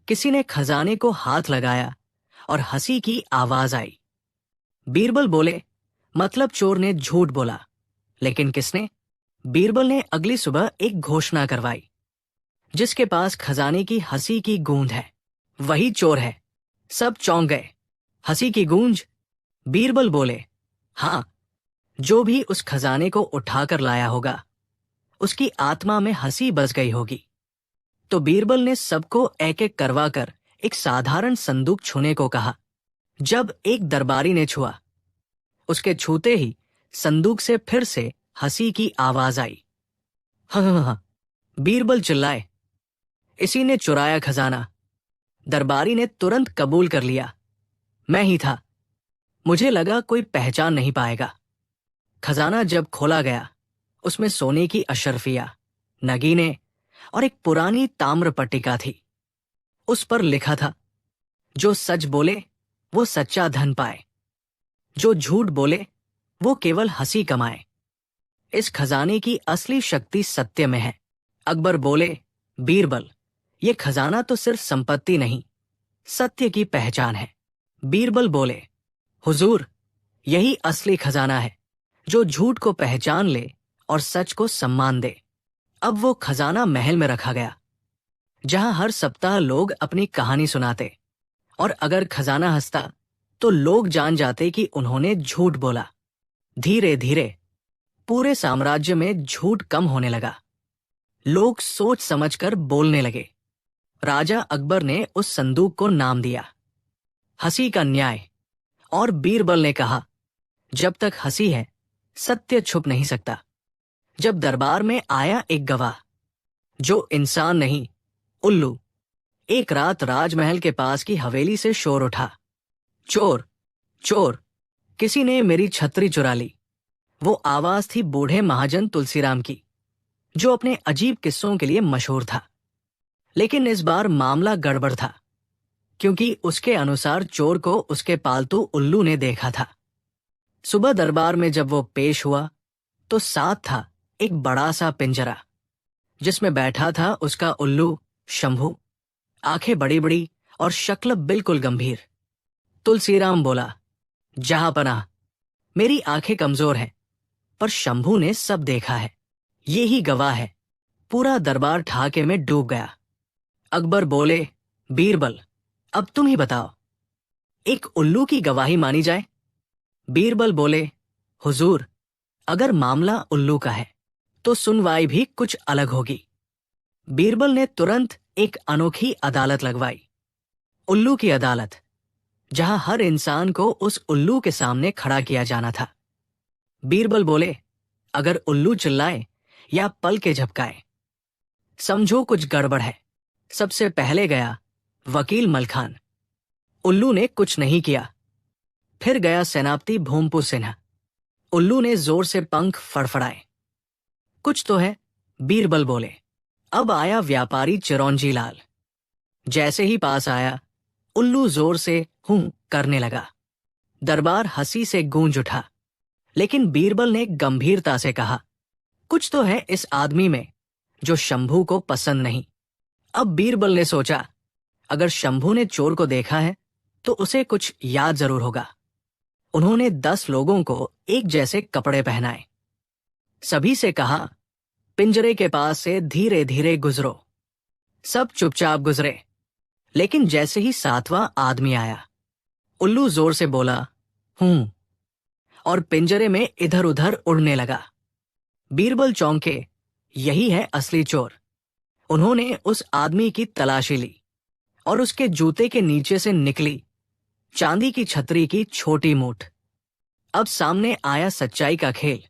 Speaker 1: किसी ने खजाने को हाथ लगाया और हंसी की आवाज आई। बीरबल बोले, मतलब चोर ने झूठ बोला, लेकिन किसने? बीरबल ने अगली सुबह एक घोषणा करवाई, जिसके पास खजाने की हंसी की गूंज है, वही चोर है। सब चौंक गए। हंसी की गूंज? बीरबल बोले, हां, जो भी उस खजाने को उठाकर लाया होगा, उसकी आत्मा में हंसी बस गई होगी। तो बीरबल ने सबको एक एक करवाकर एक साधारण संदूक छूने को कहा। जब एक दरबारी ने छुआ, उसके छूते ही संदूक से फिर से हंसी की आवाज आई। हाँ। बीरबल चिल्लाए, इसी ने चुराया खजाना। दरबारी ने तुरंत कबूल कर लिया, मैं ही था। मुझे लगा कोई पहचान नहीं पाएगा। खजाना जब खोला गया, उसमें सोने की अशर्फिया, नगीने और एक पुरानी ताम्र पट्टिका थी। उस पर लिखा था, जो सच बोले वो सच्चा धन पाए। जो झूठ बोले वो केवल हंसी कमाए। इस खजाने की असली शक्ति सत्य में है। अकबर बोले, बीरबल, ये खजाना तो सिर्फ संपत्ति नहीं, सत्य की पहचान है। बीरबल बोले, हुजूर, यही असली खजाना है, जो झूठ को पहचान ले और सच को सम्मान दे। अब वो खजाना महल में रखा गया, जहां हर सप्ताह लोग अपनी कहानी सुनाते, और अगर खजाना हंसता तो लोग जान जाते कि उन्होंने झूठ बोला। धीरे धीरे पूरे साम्राज्य में झूठ कम होने लगा। लोग सोच समझकर बोलने लगे। राजा अकबर ने उस संदूक को नाम दिया हंसी का न्याय। और बीरबल ने कहा, जब तक हंसी है सत्य छुप नहीं सकता। जब दरबार में आया एक गवाह, जो इंसान नहीं, उल्लू। एक रात राजमहल के पास की हवेली से शोर उठा, चोर, चोर, किसी ने मेरी छतरी चुरा ली। वो आवाज थी बूढ़े महाजन तुलसीराम की, जो अपने अजीब किस्सों के लिए मशहूर था। लेकिन इस बार मामला गड़बड़ था, क्योंकि उसके अनुसार चोर को उसके पालतू उल्लू ने देखा था। सुबह दरबार में जब वो पेश हुआ तो साथ था एक बड़ा सा पिंजरा, जिसमें बैठा था उसका उल्लू शंभू, आंखें बड़ी बड़ी और शक्ल बिल्कुल गंभीर। तुलसीराम बोला, जहांपनाह, मेरी आंखें कमजोर हैं, पर शंभू ने सब देखा है। ये ही गवाह है। पूरा दरबार ठाके में डूब गया। अकबर बोले, बीरबल, अब तुम ही बताओ, एक उल्लू की गवाही मानी जाए? बीरबल बोले, हुजूर, अगर मामला उल्लू का है तो सुनवाई भी कुछ अलग होगी। बीरबल ने तुरंत एक अनोखी अदालत लगवाई, उल्लू की अदालत, जहां हर इंसान को उस उल्लू के सामने खड़ा किया जाना था। बीरबल बोले, अगर उल्लू चिल्लाए या पल के झपकाए, समझो कुछ गड़बड़ है। सबसे पहले गया वकील मलखान। उल्लू ने कुछ नहीं किया। फिर गया सेनापति भूमपु सिन्हा। उल्लू ने जोर से पंख फड़फड़ाए। कुछ तो है, बीरबल बोले। अब आया व्यापारी चिरौंजी लाल। जैसे ही पास आया, उल्लू जोर से हूं करने लगा। दरबार हंसी से गूंज उठा। लेकिन बीरबल ने गंभीरता से कहा, कुछ तो है इस आदमी में जो शंभू को पसंद नहीं। अब बीरबल ने सोचा, अगर शंभू ने चोर को देखा है तो उसे कुछ याद जरूर होगा। उन्होंने 10 लोगों को एक जैसे कपड़े पहनाए। सभी से कहा, पिंजरे के पास से धीरे धीरे गुजरो। सब चुपचाप गुजरे। लेकिन जैसे ही 7वां आदमी आया, उल्लू जोर से बोला, हूं, और पिंजरे में इधर उधर उड़ने लगा। बीरबल चौंके, यही है असली चोर। उन्होंने उस आदमी की तलाशी ली और उसके जूते के नीचे से निकली चांदी की छतरी की छोटी मूठ। अब सामने आया सच्चाई का खेल।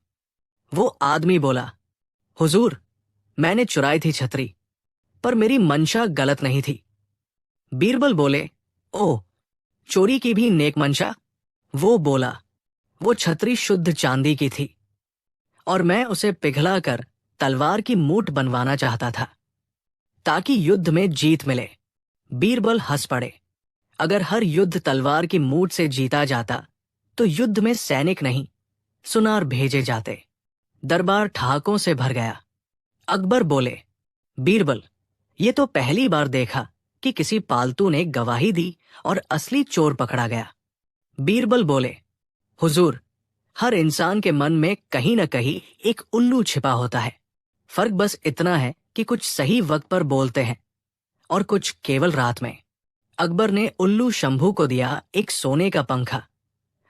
Speaker 1: वो आदमी बोला, हुजूर, मैंने चुराई थी छतरी, पर मेरी मंशा गलत नहीं थी। बीरबल बोले, ओह, चोरी की भी नेक मंशा? वो बोला, वो छतरी शुद्ध चांदी की थी और मैं उसे पिघलाकर तलवार की मूठ बनवाना चाहता था, ताकि युद्ध में जीत मिले। बीरबल हंस पड़े। अगर हर युद्ध तलवार की मूठ से जीता जाता तो युद्ध में सैनिक नहीं, सुनार भेजे जाते। दरबार ठहाकों से भर गया। अकबर बोले, बीरबल, ये तो पहली बार देखा कि किसी पालतू ने गवाही दी और असली चोर पकड़ा गया। बीरबल बोले, हुजूर, हर इंसान के मन में कहीं न कहीं एक उल्लू छिपा होता है। फर्क बस इतना है कि कुछ सही वक्त पर बोलते हैं और कुछ केवल रात में। अकबर ने उल्लू शंभू को दिया एक सोने का पंखा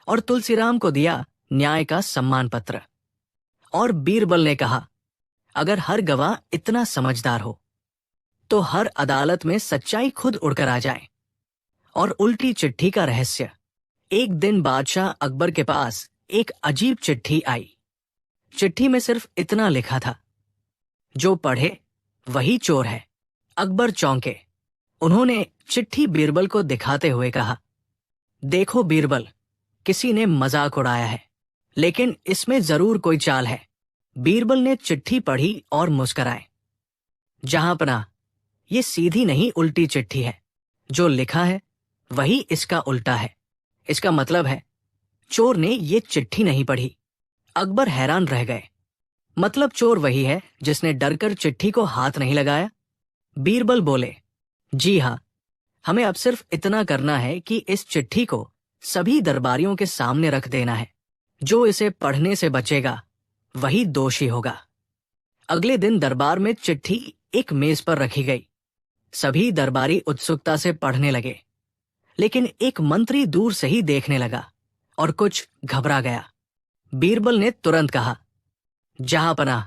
Speaker 1: और तुलसीराम को दिया न्याय का सम्मान पत्र। और बीरबल ने कहा, अगर हर गवाह इतना समझदार हो तो हर अदालत में सच्चाई खुद उड़कर आ जाए। और उल्टी चिट्ठी का रहस्य। एक दिन बादशाह अकबर के पास एक अजीब चिट्ठी आई। चिट्ठी में सिर्फ इतना लिखा था, जो पढ़े वही चोर है। अकबर चौंके। उन्होंने चिट्ठी बीरबल को दिखाते हुए कहा, देखो बीरबल, किसी ने मजाक उड़ाया है, लेकिन इसमें जरूर कोई चाल है। बीरबल ने चिट्ठी पढ़ी और मुस्कुराए। जहांपनाह, ये सीधी नहीं उल्टी चिट्ठी है। जो लिखा है वही इसका उल्टा है। इसका मतलब है, चोर ने ये चिट्ठी नहीं पढ़ी। अकबर हैरान रह गए। मतलब चोर वही है जिसने डरकर चिट्ठी को हाथ नहीं लगाया? बीरबल बोले, जी हाँ, हमें अब सिर्फ इतना करना है कि इस चिट्ठी को सभी दरबारियों के सामने रख देना है। जो इसे पढ़ने से बचेगा वही दोषी होगा। अगले दिन दरबार में चिट्ठी एक मेज पर रखी गई। सभी दरबारी उत्सुकता से पढ़ने लगे, लेकिन एक मंत्री दूर से ही देखने लगा और कुछ घबरा गया। बीरबल ने तुरंत कहा, जहांपनाह,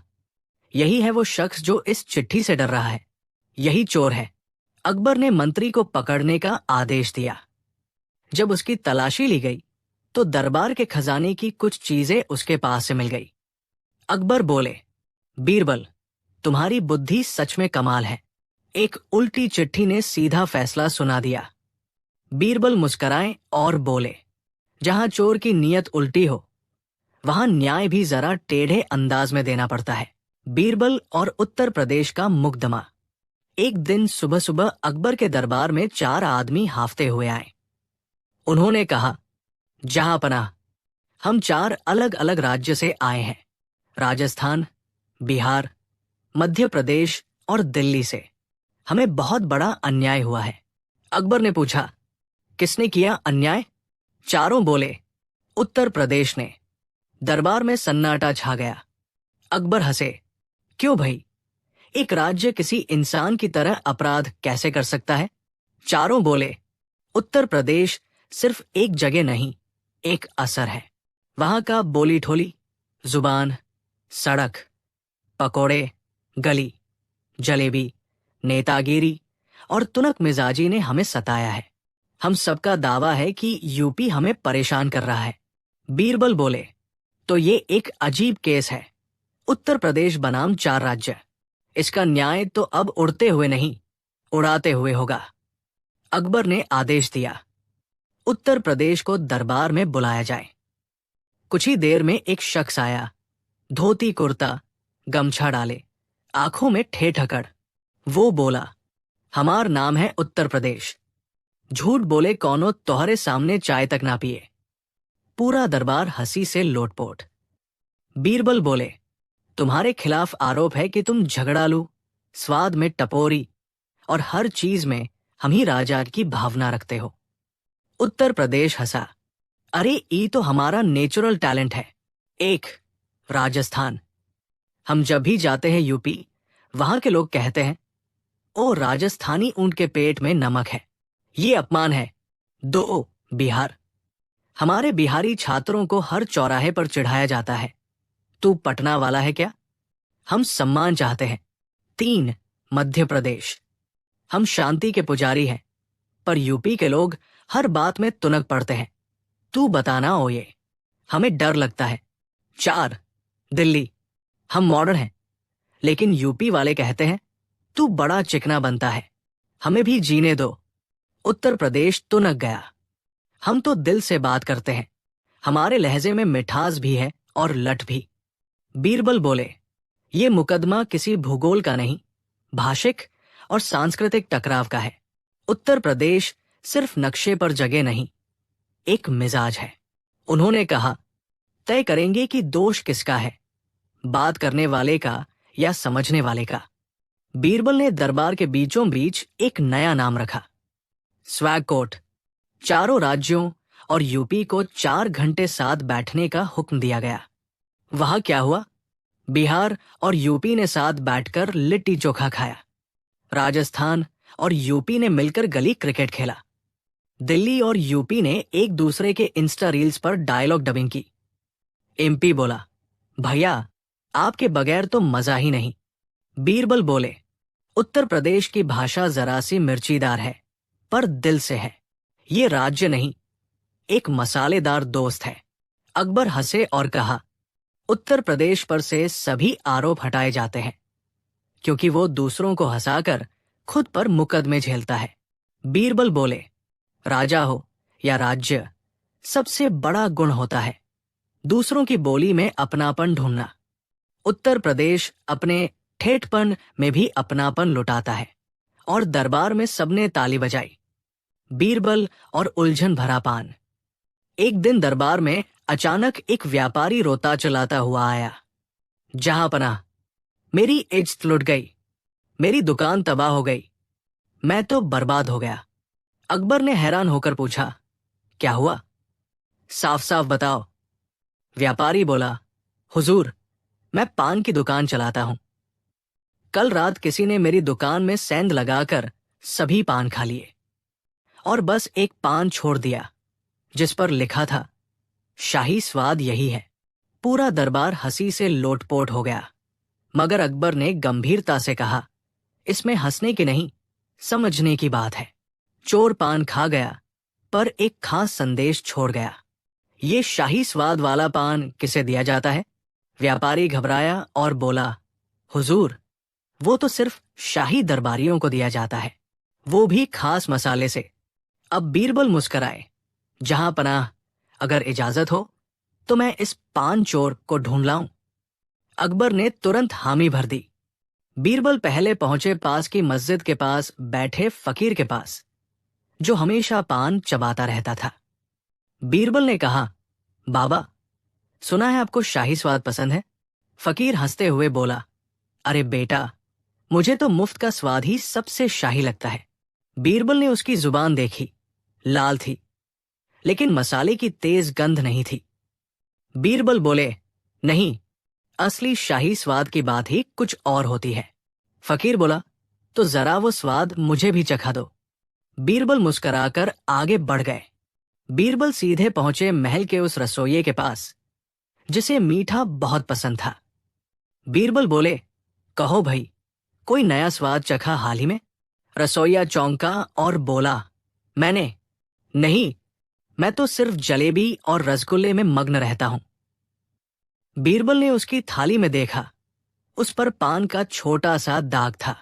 Speaker 1: यही है वो शख्स जो इस चिट्ठी से डर रहा है। यही चोर है। अकबर ने मंत्री को पकड़ने का आदेश दिया। जब उसकी तलाशी ली गई तो दरबार के खजाने की कुछ चीजें उसके पास से मिल गई। अकबर बोले, बीरबल, तुम्हारी बुद्धि सच में कमाल है। एक उल्टी चिट्ठी ने सीधा फैसला सुना दिया। बीरबल मुस्कराए और बोले, जहां चोर की नीयत उल्टी हो वहां न्याय भी जरा टेढ़े अंदाज में देना पड़ता है। बीरबल और उत्तर प्रदेश का मुकदमा। एक दिन सुबह सुबह अकबर के दरबार में 4 आदमी हाफते हुए आए। उन्होंने कहा, जहांपनाह, हम 4 अलग अलग राज्य से आए हैं। राजस्थान, बिहार, मध्य प्रदेश और दिल्ली से। हमें बहुत बड़ा अन्याय हुआ है। अकबर ने पूछा, किसने किया अन्याय? चारों बोले, उत्तर प्रदेश ने। दरबार में सन्नाटा छा गया। अकबर हंसे, क्यों भाई? एक राज्य किसी इंसान की तरह अपराध कैसे कर सकता है? चारों बोले, उत्तर प्रदेश सिर्फ एक जगह नहीं, एक असर है। वहां का बोली ठोली, जुबान, सड़क, पकोड़े, गली, जलेबी, नेतागिरी और तुनक मिजाजी ने हमें सताया है। हम सबका दावा है कि यूपी हमें परेशान कर रहा है। बीरबल बोले, तो ये एक अजीब केस है। उत्तर प्रदेश बनाम 4 राज्य। इसका न्याय तो अब उड़ते हुए नहीं, उड़ाते हुए होगा। अकबर ने आदेश दिया, उत्तर प्रदेश को दरबार में बुलाया जाए। कुछ ही देर में एक शख्स आया, धोती कुर्ता, गमछा डाले, आंखों में ठेठकड़। वो बोला, हमार नाम है उत्तर प्रदेश। झूठ बोले कौनो तोहरे सामने चाय तक ना पिए। पूरा दरबार हंसी से लोटपोट। बीरबल बोले, तुम्हारे खिलाफ आरोप है कि तुम झगड़ालू, स्वाद में टपोरी और हर चीज में हम ही राजा की भावना रखते हो। उत्तर प्रदेश हंसा, अरे ये तो हमारा नेचुरल टैलेंट है। एक, राजस्थान। हम जब भी जाते हैं यूपी, वहां के लोग कहते हैं, ओ राजस्थानी ऊंट के पेट में नमक है। ये अपमान है। 2, बिहार। हमारे बिहारी छात्रों को हर चौराहे पर चिढ़ाया जाता है, तू पटना वाला है क्या? हम सम्मान चाहते हैं। 3, मध्य प्रदेश। हम शांति के पुजारी हैं, पर यूपी के लोग हर बात में तुनक पड़ते हैं, तू बताना ओ ये, हमें डर लगता है। 4, दिल्ली। हम मॉडर्न हैं, लेकिन यूपी वाले कहते हैं तू बड़ा चिकना बनता है, हमें भी जीने दो। उत्तर प्रदेश तुनक गया। हम तो दिल से बात करते हैं, हमारे लहजे में मिठास भी है और लठ भी। बीरबल बोले, ये मुकदमा किसी भूगोल का नहीं, भाषिक और सांस्कृतिक टकराव का है। उत्तर प्रदेश सिर्फ नक्शे पर जगह नहीं, एक मिजाज है। उन्होंने कहा, तय करेंगे कि दोष किसका है, बात करने वाले का या समझने वाले का। बीरबल ने दरबार के बीचों बीच एक नया नाम रखा, स्वैग कोर्ट। चारों राज्यों और यूपी को 4 घंटे साथ बैठने का हुक्म दिया गया। वहां क्या हुआ? बिहार और यूपी ने साथ बैठकर लिट्टी चोखा खाया। राजस्थान और यूपी ने मिलकर गली क्रिकेट खेला। दिल्ली और यूपी ने एक दूसरे के इंस्टा रील्स पर डायलॉग डबिंग की। एमपी बोला, भैया आपके बगैर तो मजा ही नहीं। बीरबल बोले, उत्तर प्रदेश की भाषा जरा सी मिर्चीदार है, पर दिल से है। ये राज्य नहीं, एक मसालेदार दोस्त है। अकबर हंसे और कहा, उत्तर प्रदेश पर से सभी आरोप हटाए जाते हैं, क्योंकि वो दूसरों को हंसाकर खुद पर मुकदमे झेलता है। बीरबल बोले, राजा हो या राज्य, सबसे बड़ा गुण होता है दूसरों की बोली में अपनापन ढूंढना। उत्तर प्रदेश अपने ठेठपन में भी अपनापन लुटाता है, और दरबार में सबने ताली बजाई। बीरबल और उलझन भरा पान। एक दिन दरबार में अचानक एक व्यापारी रोता चलाता हुआ आया। जहां पनाह, मेरी इज्जत लुट गई, मेरी दुकान तबाह हो गई, मैं तो बर्बाद हो गया। अकबर ने हैरान होकर पूछा, क्या हुआ? साफ साफ बताओ। व्यापारी बोला, हुजूर, मैं पान की दुकान चलाता हूं। कल रात किसी ने मेरी दुकान में सेंध लगाकर सभी पान खा लिए और बस एक पान छोड़ दिया जिस पर लिखा था, शाही स्वाद यही है। पूरा दरबार हंसी से लोटपोट हो गया, मगर अकबर ने गंभीरता से कहा, इसमें हंसने की नहीं, समझने की बात है। चोर पान खा गया पर एक खास संदेश छोड़ गया। ये शाही स्वाद वाला पान किसे दिया जाता है? व्यापारी घबराया और बोला, हुजूर, वो तो सिर्फ शाही दरबारियों को दिया जाता है, वो भी खास मसाले से। अब बीरबल मुस्कराए, जहां पनाह, अगर इजाजत हो तो मैं इस पान चोर को ढूंढ लाऊं। अकबर ने तुरंत हामी भर दी। बीरबल पहले पहुंचे पास की मस्जिद के पास बैठे फकीर के पास, जो हमेशा पान चबाता रहता था। बीरबल ने कहा, बाबा, सुना है आपको शाही स्वाद पसंद है? फकीर हंसते हुए बोला, अरे बेटा, मुझे तो मुफ्त का स्वाद ही सबसे शाही लगता है। बीरबल ने उसकी जुबान देखी, लाल थी, लेकिन मसाले की तेज गंध नहीं थी। बीरबल बोले, नहीं, असली शाही स्वाद की बात ही कुछ और होती है। फकीर बोला, तो जरा वो स्वाद मुझे भी चखा दो। बीरबल मुस्कराकर आगे बढ़ गए। बीरबल सीधे पहुंचे महल के उस रसोइये के पास जिसे मीठा बहुत पसंद था। बीरबल बोले, कहो भाई, कोई नया स्वाद चखा हाल ही में? रसोइया चौंका और बोला, मैंने नहीं, मैं तो सिर्फ जलेबी और रसगुल्ले में मग्न रहता हूं। बीरबल ने उसकी थाली में देखा, उस पर पान का छोटा सा दाग था।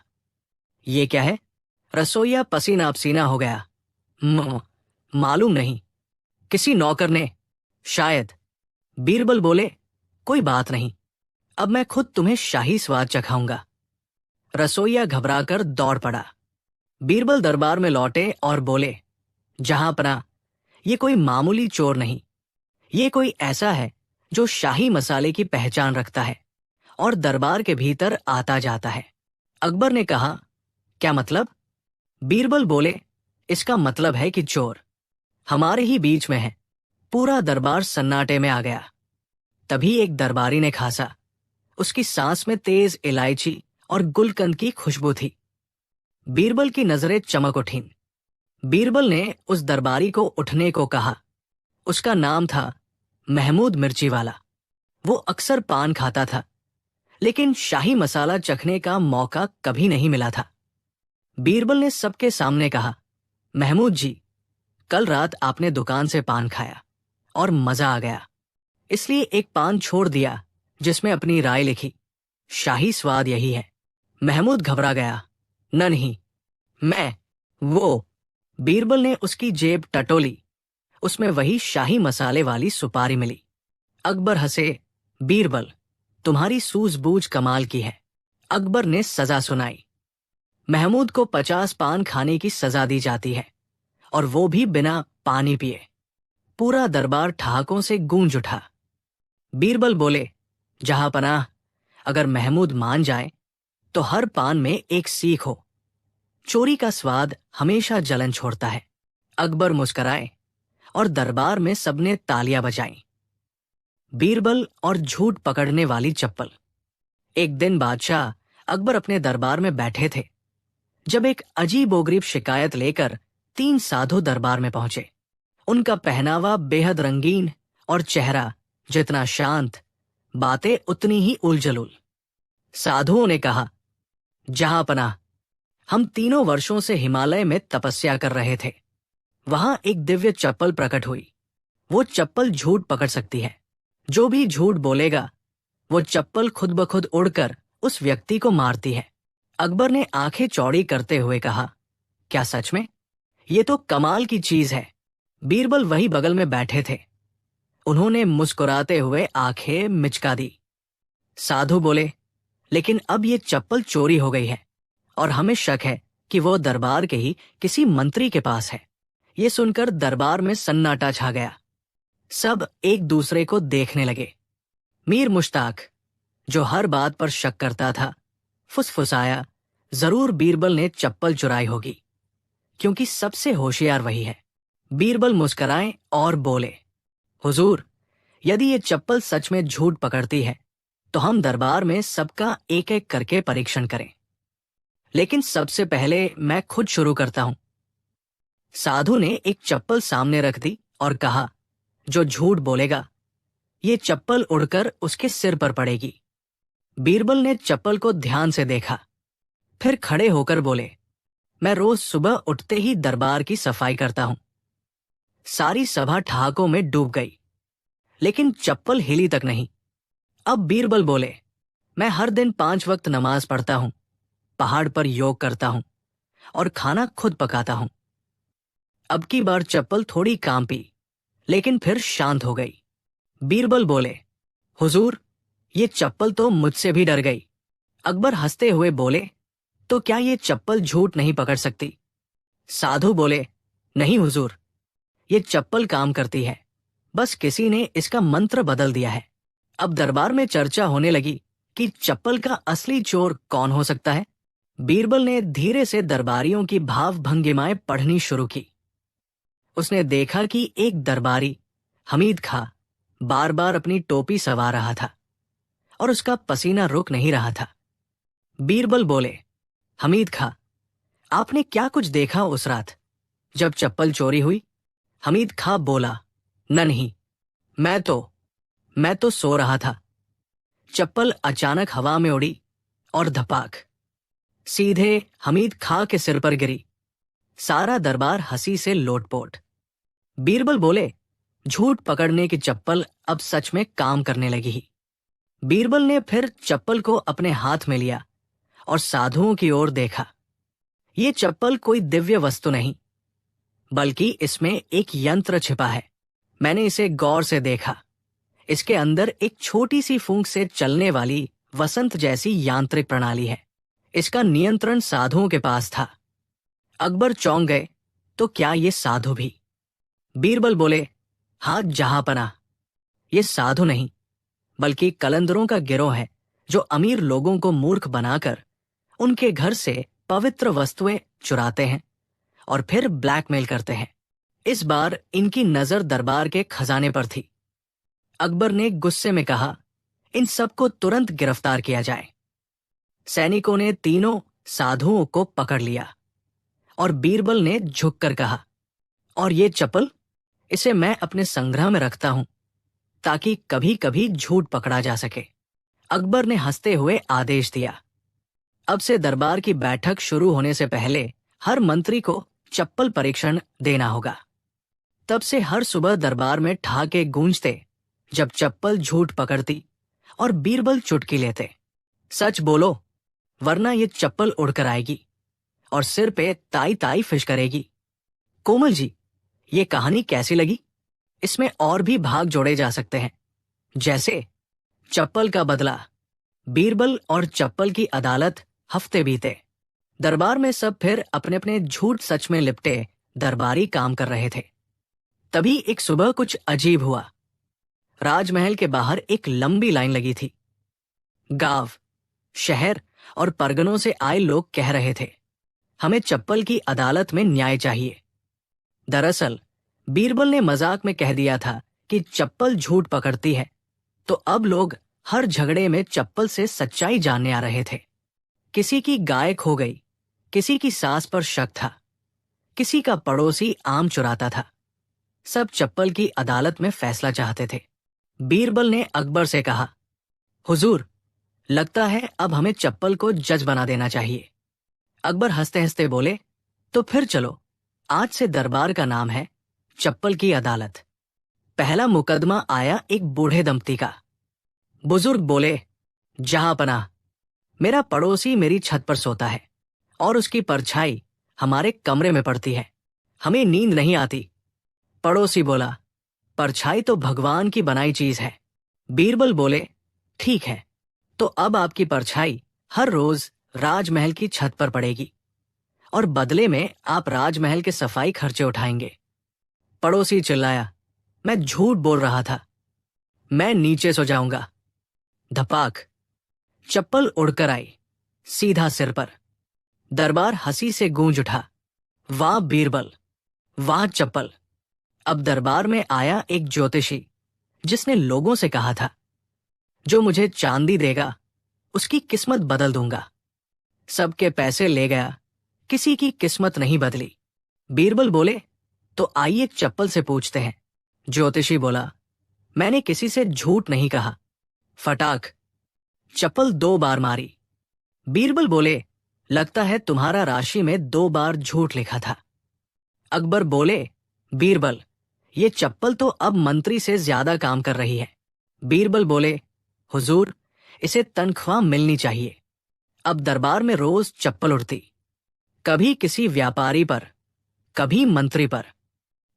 Speaker 1: ये क्या है? रसोइया पसीना पसीना हो गया। मालूम नहीं, किसी नौकर ने शायद। बीरबल बोले, कोई बात नहीं, अब मैं खुद तुम्हें शाही स्वाद चखाऊंगा। रसोइया घबराकर दौड़ पड़ा। बीरबल दरबार में लौटे और बोले, जहां पनाह, ये कोई मामूली चोर नहीं, ये कोई ऐसा है जो शाही मसाले की पहचान रखता है और दरबार के भीतर आता जाता है। अकबर ने कहा, क्या मतलब? बीरबल बोले, इसका मतलब है कि चोर हमारे ही बीच में है। पूरा दरबार सन्नाटे में आ गया। तभी एक दरबारी ने खासा, उसकी सांस में तेज इलायची और गुलकंद की खुशबू थी। बीरबल की नजरें चमक उठीं। बीरबल ने उस दरबारी को उठने को कहा। उसका नाम था महमूद मिर्ची वाला। वो अक्सर पान खाता था, लेकिन शाही मसाला चखने का मौका कभी नहीं मिला था। बीरबल ने सबके सामने कहा, महमूद जी, कल रात आपने दुकान से पान खाया और मजा आ गया, इसलिए एक पान छोड़ दिया जिसमें अपनी राय लिखी, शाही स्वाद यही है। महमूद घबरा गया, नहीं, मैं वो। बीरबल ने उसकी जेब टटोली, उसमें वही शाही मसाले वाली सुपारी मिली। अकबर हंसे, बीरबल, तुम्हारी सूझबूझ कमाल की है। अकबर ने सजा सुनाई। महमूद को 50 पान खाने की सजा दी जाती है, और वो भी बिना पानी पिए। पूरा दरबार ठहाकों से गूंज उठा। बीरबल बोले, जहां पनाह, अगर महमूद मान जाए तो हर पान में एक सीख हो। चोरी का स्वाद हमेशा जलन छोड़ता है। अकबर मुस्कराए और दरबार में सबने तालियां बजाईं। बीरबल और झूठ पकड़ने वाली चप्पल। एक दिन बादशाह अकबर अपने दरबार में बैठे थे जब एक अजीबोगरीब शिकायत लेकर 3 साधु दरबार में पहुंचे। उनका पहनावा बेहद रंगीन और चेहरा जितना शांत, बातें उतनी ही उलझुल। साधुओं ने कहा, जहां पनाह, हम 3 वर्षों से हिमालय में तपस्या कर रहे थे। वहां एक दिव्य चप्पल प्रकट हुई। वो चप्पल झूठ पकड़ सकती है। जो भी झूठ बोलेगा, वो चप्पल खुद ब खुद उड़कर उस व्यक्ति को मारती है। अकबर ने आंखें चौड़ी करते हुए कहा, क्या सच में? ये तो कमाल की चीज है। बीरबल वही बगल में बैठे थे। उन्होंने मुस्कुराते हुए आंखें मिचका दी। साधु बोले, लेकिन अब ये चप्पल चोरी हो गई है और हमें शक है कि वो दरबार के ही किसी मंत्री के पास है। ये सुनकर दरबार में सन्नाटा छा गया। सब एक दूसरे को देखने लगे। मीर मुश्ताक, जो हर बात पर शक करता था, फुसफुसाया, जरूर बीरबल ने चप्पल चुराई होगी, क्योंकि सबसे होशियार वही है। बीरबल मुस्कुराए और बोले, हुजूर, यदि ये चप्पल सच में झूठ पकड़ती है तो हम दरबार में सबका एक एक करके परीक्षण करें। लेकिन सबसे पहले मैं खुद शुरू करता हूं। साधु ने एक चप्पल सामने रख दी और कहा, जो झूठ बोलेगा ये चप्पल उड़कर उसके सिर पर पड़ेगी। बीरबल ने चप्पल को ध्यान से देखा, फिर खड़े होकर बोले, मैं रोज सुबह उठते ही दरबार की सफाई करता हूं। सारी सभा ठहाकों में डूब गई, लेकिन चप्पल हिली तक नहीं। अब बीरबल बोले, मैं हर दिन 5 वक्त नमाज पढ़ता हूं, पहाड़ पर योग करता हूं और खाना खुद पकाता हूं। अब की बार चप्पल थोड़ी कांपी, लेकिन फिर शांत हो गई। बीरबल बोले, हुजूर, ये चप्पल तो मुझसे भी डर गई। अकबर हंसते हुए बोले, तो क्या ये चप्पल झूठ नहीं पकड़ सकती? साधु बोले, नहीं हुजूर, ये चप्पल काम करती है, बस किसी ने इसका मंत्र बदल दिया है। अब दरबार में चर्चा होने लगी कि चप्पल का असली चोर कौन हो सकता है। बीरबल ने धीरे से दरबारियों की भाव भंगिमाएं पढ़नी शुरू की। उसने देखा कि एक दरबारी, हमीद खां, बार बार अपनी टोपी सवा रहा था और उसका पसीना रुक नहीं रहा था। बीरबल बोले, हमीद खां, आपने क्या कुछ देखा उस रात जब चप्पल चोरी हुई? हमीद खां बोला, नहीं, मैं तो सो रहा था। चप्पल अचानक हवा में उड़ी और धपाक सीधे हमीद खां के सिर पर गिरी। सारा दरबार हंसी से लोटपोट। बीरबल बोले, झूठ पकड़ने की चप्पल अब सच में काम करने लगी ही। बीरबल ने फिर चप्पल को अपने हाथ में लिया और साधुओं की ओर देखा। ये चप्पल कोई दिव्य वस्तु नहीं, बल्कि इसमें एक यंत्र छिपा है। मैंने इसे गौर से देखा। इसके अंदर एक छोटी सी फूंक से चलने वाली वसंत जैसी यांत्रिक प्रणाली है। इसका नियंत्रण साधुओं के पास था। अकबर चौंक गए, तो क्या ये साधु भी? बीरबल बोले, हाँ जहांपनाह, ये साधु नहीं, बल्कि कलंदरों का गिरोह है, जो अमीर लोगों को मूर्ख बनाकर उनके घर से पवित्र वस्तुएं चुराते हैं और फिर ब्लैकमेल करते हैं। इस बार इनकी नजर दरबार के खजाने पर थी। अकबर ने गुस्से में कहा, इन सबको तुरंत गिरफ्तार किया जाए। सैनिकों ने तीनों साधुओं को पकड़ लिया और बीरबल ने झुककर कहा, और ये चप्पल, इसे मैं अपने संग्रह में रखता हूं ताकि कभी कभी झूठ पकड़ा जा सके। अकबर ने हंसते हुए आदेश दिया, अब से दरबार की बैठक शुरू होने से पहले हर मंत्री को चप्पल परीक्षण देना होगा। तब से हर सुबह दरबार में ठहाके गूंजते जब चप्पल झूठ पकड़ती और बीरबल चुटकी लेते, सच बोलो वरना ये चप्पल उड़कर आएगी और सिर पे ताई ताई फिश करेगी। कोमल जी, ये कहानी कैसी लगी? इसमें और भी भाग जोड़े जा सकते हैं, जैसे चप्पल का बदला, बीरबल और चप्पल की अदालत। हफ्ते बीते, दरबार में सब फिर अपने अपने झूठ सच में लिपटे दरबारी काम कर रहे थे। तभी एक सुबह कुछ अजीब हुआ। राजमहल के बाहर एक लंबी लाइन लगी थी। गांव, शहर और परगनों से आए लोग कह रहे थे, हमें चप्पल की अदालत में न्याय चाहिए। दरअसल बीरबल ने मजाक में कह दिया था कि चप्पल झूठ पकड़ती है, तो अब लोग हर झगड़े में चप्पल से सच्चाई जानने आ रहे थे। किसी की गाय खो गई, किसी की सास पर शक था, किसी का पड़ोसी आम चुराता था। सब चप्पल की अदालत में फैसला चाहते थे। बीरबल ने अकबर से कहा, हुजूर, लगता है अब हमें चप्पल को जज बना देना चाहिए। अकबर हंसते हंसते बोले, तो फिर चलो, आज से दरबार का नाम है चप्पल की अदालत। पहला मुकदमा आया एक बूढ़े दंपति का। बुजुर्ग बोले, जहांपनाह, मेरा पड़ोसी मेरी छत पर सोता है और उसकी परछाई हमारे कमरे में पड़ती है, हमें नींद नहीं आती। पड़ोसी बोला, परछाई तो भगवान की बनाई चीज है। बीरबल बोले, ठीक है, तो अब आपकी परछाई हर रोज राजमहल की छत पर पड़ेगी और बदले में आप राजमहल के सफाई खर्चे उठाएंगे। पड़ोसी चिल्लाया, मैं झूठ बोल रहा था। मैं नीचे सो जाऊंगा। धपाक, चप्पल उड़कर आई, सीधा सिर पर। दरबार हंसी से गूंज उठा। वाह बीरबल, वाह चप्पल। अब दरबार में आया एक ज्योतिषी, जिसने लोगों से कहा था, जो मुझे चांदी देगा उसकी किस्मत बदल दूंगा। सबके पैसे ले गया, किसी की किस्मत नहीं बदली। बीरबल बोले, तो आइए चप्पल से पूछते हैं। ज्योतिषी बोला, मैंने किसी से झूठ नहीं कहा। फटाक, चप्पल 2 बार मारी। बीरबल बोले, लगता है तुम्हारा राशि में 2 बार झूठ लिखा था। अकबर बोले, बीरबल, ये चप्पल तो अब मंत्री से ज्यादा काम कर रही है। बीरबल बोले, हुजूर, इसे तनख्वाह मिलनी चाहिए। अब दरबार में रोज चप्पल उड़ती, कभी किसी व्यापारी पर, कभी मंत्री पर।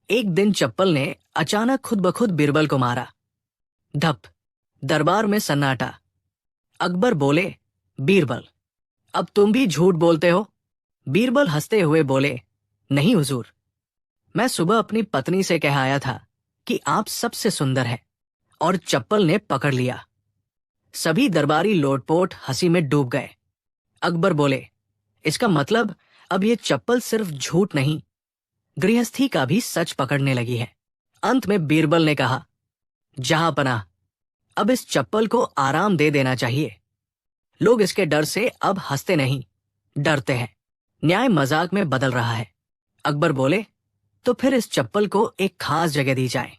Speaker 1: एक दिन चप्पल ने अचानक खुद ब खुद बीरबल को मारा। धप, दरबार में सन्नाटा। अकबर बोले, बीरबल, अब तुम भी झूठ बोलते हो? बीरबल हंसते हुए बोले, नहीं हुजूर, मैं सुबह अपनी पत्नी से कह आया था कि आप सबसे सुंदर हैं, और चप्पल ने पकड़ लिया। सभी दरबारी लोटपोट हंसी में डूब गए। अकबर बोले, इसका मतलब अब ये चप्पल सिर्फ झूठ नहीं, गृहस्थी का भी सच पकड़ने लगी है। अंत में बीरबल ने कहा, जहां पनाह, अब इस चप्पल को आराम दे देना चाहिए। लोग इसके डर से अब हंसते नहीं, डरते हैं। न्याय मजाक में बदल रहा है। अकबर बोले, तो फिर इस चप्पल को एक खास जगह दी जाए।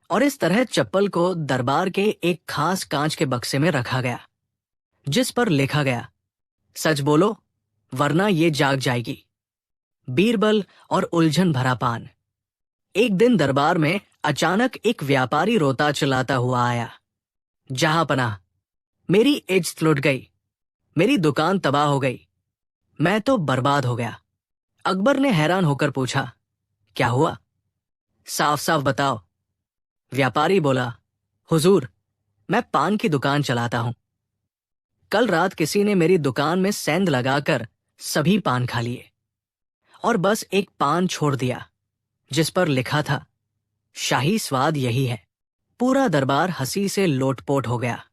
Speaker 1: और इस तरह चप्पल को दरबार के एक खास कांच के बक्से में रखा गया, जिस पर लिखा गया, सच बोलो वरना ये जाग जाएगी। बीरबल और उलझन भरा पान। एक दिन दरबार में अचानक एक व्यापारी रोता चिल्लाता हुआ आया, जहां पनाह, मेरी इज्जत लुट गई, मेरी दुकान तबाह हो गई, मैं तो बर्बाद हो गया। अकबर ने हैरान होकर पूछा, क्या हुआ? साफ साफ बताओ। व्यापारी बोला, हुजूर, मैं पान की दुकान चलाता हूं। कल रात किसी ने मेरी दुकान में सेंध लगाकर सभी पान खा लिए, और बस एक पान छोड़ दिया, जिस पर लिखा था, शाही स्वाद यही है। पूरा दरबार हंसी से लोटपोट हो गया,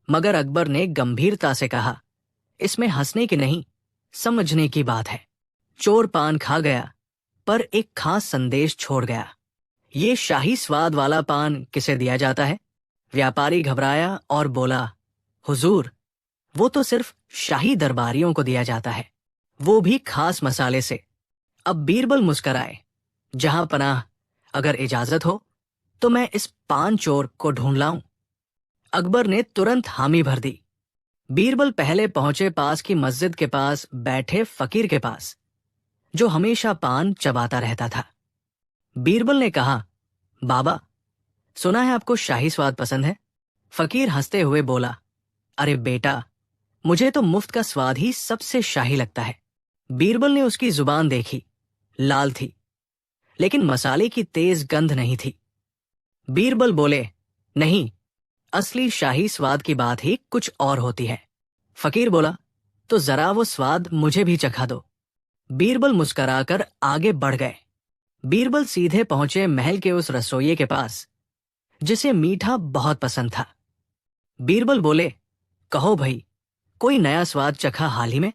Speaker 1: मगर अकबर ने गंभीरता से कहा, इसमें हंसने की नहीं, समझने की बात है। चोर पान खा गया, पर एक खास संदेश छोड़ गया। ये शाही स्वाद वाला पान किसे दिया जाता है? व्यापारी घबराया और बोला, हुजूर, वो तो सिर्फ शाही दरबारियों को दिया जाता है, वो भी खास मसाले से। अब बीरबल मुस्कराए, जहां पनाह, अगर इजाजत हो तो मैं इस पान चोर को ढूंढ लाऊं। अकबर ने तुरंत हामी भर दी। बीरबल पहले पहुंचे पास की मस्जिद के पास बैठे फकीर के पास, जो हमेशा पान चबाता रहता था। बीरबल ने कहा, बाबा, सुना है आपको शाही स्वाद पसंद है। फकीर हंसते हुए बोला, अरे बेटा, मुझे तो मुफ्त का स्वाद ही सबसे शाही लगता है। बीरबल ने उसकी जुबान देखी, लाल थी, लेकिन मसाले की तेज गंध नहीं थी। बीरबल बोले, नहीं, असली शाही स्वाद की बात ही कुछ और होती है। फकीर बोला, तो जरा वो स्वाद मुझे भी चखा दो। बीरबल मुस्कराकर आगे बढ़ गए। बीरबल सीधे पहुंचे महल के उस रसोइये के पास, जिसे मीठा बहुत पसंद था। बीरबल बोले, कहो भाई, कोई नया स्वाद चखा हाल ही में?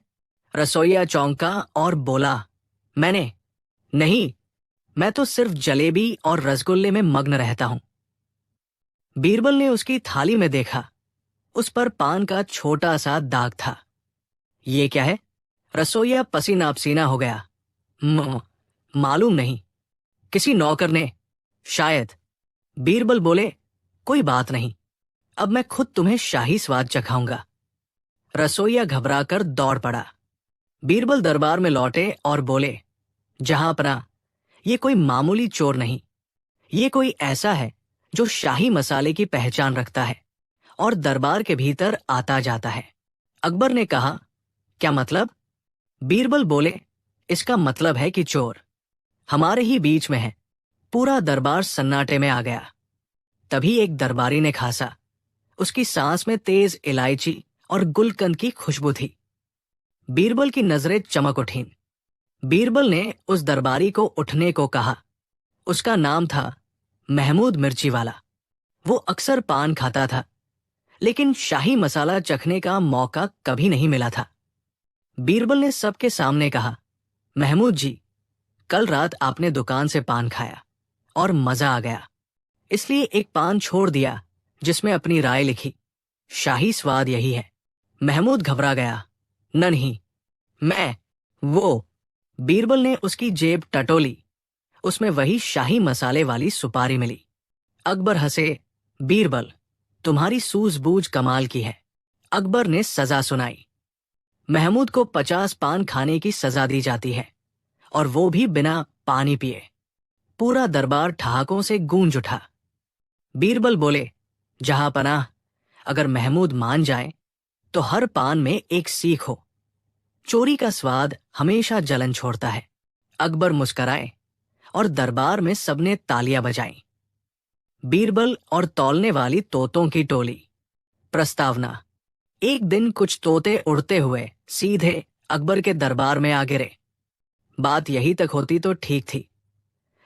Speaker 1: रसोइया चौंका और बोला, मैंने नहीं, मैं तो सिर्फ जलेबी और रसगुल्ले में मग्न रहता हूं। बीरबल ने उसकी थाली में देखा, उस पर पान का छोटा सा दाग था। ये क्या है? रसोइया पसीना पसीना हो गया। मालूम नहीं, किसी नौकर ने, शायद। बीरबल बोले, कोई बात नहीं, अब मैं खुद तुम्हें शाही स्वाद चखाऊंगा। रसोइया घबराकर दौड़ पड़ा। बीरबल दरबार में लौटे और बोले, जहां पना, ये कोई मामूली चोर नहीं, ये कोई ऐसा है जो शाही मसाले की पहचान रखता है और दरबार के भीतर आता जाता है। अकबर ने कहा, क्या मतलब? बीरबल बोले, इसका मतलब है कि चोर हमारे ही बीच में है। पूरा दरबार सन्नाटे में आ गया। तभी एक दरबारी ने खांसा। उसकी सांस में तेज इलायची और गुलकंद की खुशबू थी। बीरबल की नजरें चमक उठीं। बीरबल ने उस दरबारी को उठने को कहा। उसका नाम था महमूद मिर्ची वाला। वो अक्सर पान खाता था, लेकिन शाही मसाला चखने का मौका कभी नहीं मिला था। बीरबल ने सबके सामने कहा, महमूद जी, कल रात आपने दुकान से पान खाया और मजा आ गया, इसलिए एक पान छोड़ दिया जिसमें अपनी राय लिखी। शाही स्वाद यही है। महमूद घबरा गया। नहीं, मैं वो। बीरबल ने उसकी जेब टटोली। उसमें वही शाही मसाले वाली सुपारी मिली। अकबर हंसे। बीरबल, तुम्हारी सूझबूझ कमाल की है। अकबर ने सजा सुनाई। महमूद को 50 पान खाने की सजा दी जाती है, और वो भी बिना पानी पिए। पूरा दरबार ठहाकों से गूंज उठा। बीरबल बोले, जहांपनाह, अगर महमूद मान जाए तो हर पान में एक सीख हो। चोरी का स्वाद हमेशा जलन छोड़ता है। अकबर मुस्कराए और दरबार में सबने तालियां बजाईं। बीरबल और तौलने वाली तोतों की टोली। प्रस्तावना। एक दिन कुछ तोते उड़ते हुए सीधे अकबर के दरबार में आ गिरे। बात यही तक होती तो ठीक थी,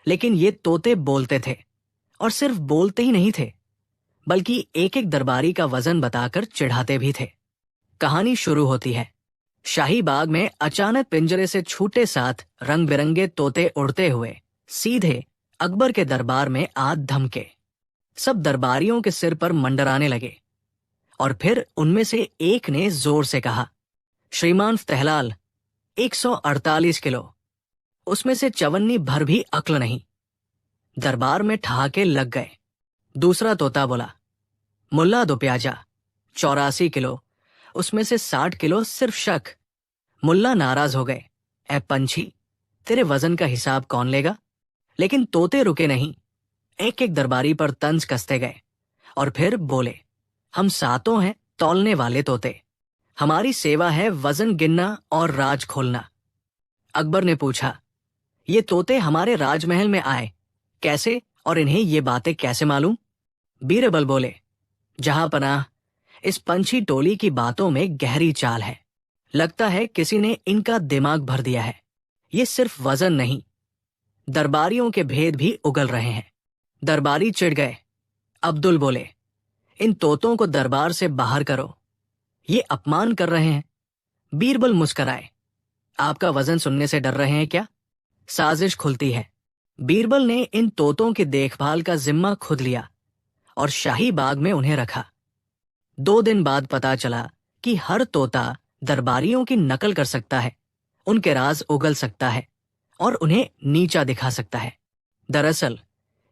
Speaker 1: लेकिन ये तोते बोलते थे, और सिर्फ बोलते ही नहीं थे, बल्कि एक एक दरबारी का वजन बताकर चिढ़ाते भी थे। कहानी शुरू होती है। शाही बाग में अचानक पिंजरे से छूटे साथ रंग बिरंगे तोते उड़ते हुए सीधे अकबर के दरबार में आ धमके। सब दरबारियों के सिर पर मंडराने लगे, और फिर उनमें से एक ने जोर से कहा, श्रीमान फ़तेहलाल, 148 किलो। उसमें से चवन्नी भर भी अक्ल नहीं। दरबार में ठहाके लग गए। दूसरा तोता बोला, मुल्ला दो प्याजा, 84 किलो। उसमें से 60 किलो सिर्फ शक। मुल्ला नाराज हो गए, ए पंछी, तेरे वजन का हिसाब कौन लेगा? लेकिन तोते रुके नहीं। एक एक दरबारी पर तंज कसते गए, और फिर बोले, हम सातों हैं तौलने वाले तोते। हमारी सेवा है वजन गिनना और राज खोलना। अकबर ने पूछा, ये तोते हमारे राजमहल में आए कैसे, और इन्हें ये बातें कैसे मालूम? बीरबल बोले, जहांपनाह, इस पंछी टोली की बातों में गहरी चाल है। लगता है किसी ने इनका दिमाग भर दिया है। ये सिर्फ वजन नहीं, दरबारियों के भेद भी उगल रहे हैं। दरबारी चिढ़ गए। अब्दुल बोले, इन तोतों को दरबार से बाहर करो, ये अपमान कर रहे हैं। बीरबल मुस्कराए, आपका वजन सुनने से डर रहे हैं क्या? साजिश खुलती है। बीरबल ने इन तोतों की देखभाल का जिम्मा खुद लिया और शाही बाग में उन्हें रखा। 2 दिन बाद पता चला कि हर तोता दरबारियों की नकल कर सकता है, उनके राज उगल सकता है और उन्हें नीचा दिखा सकता है। दरअसल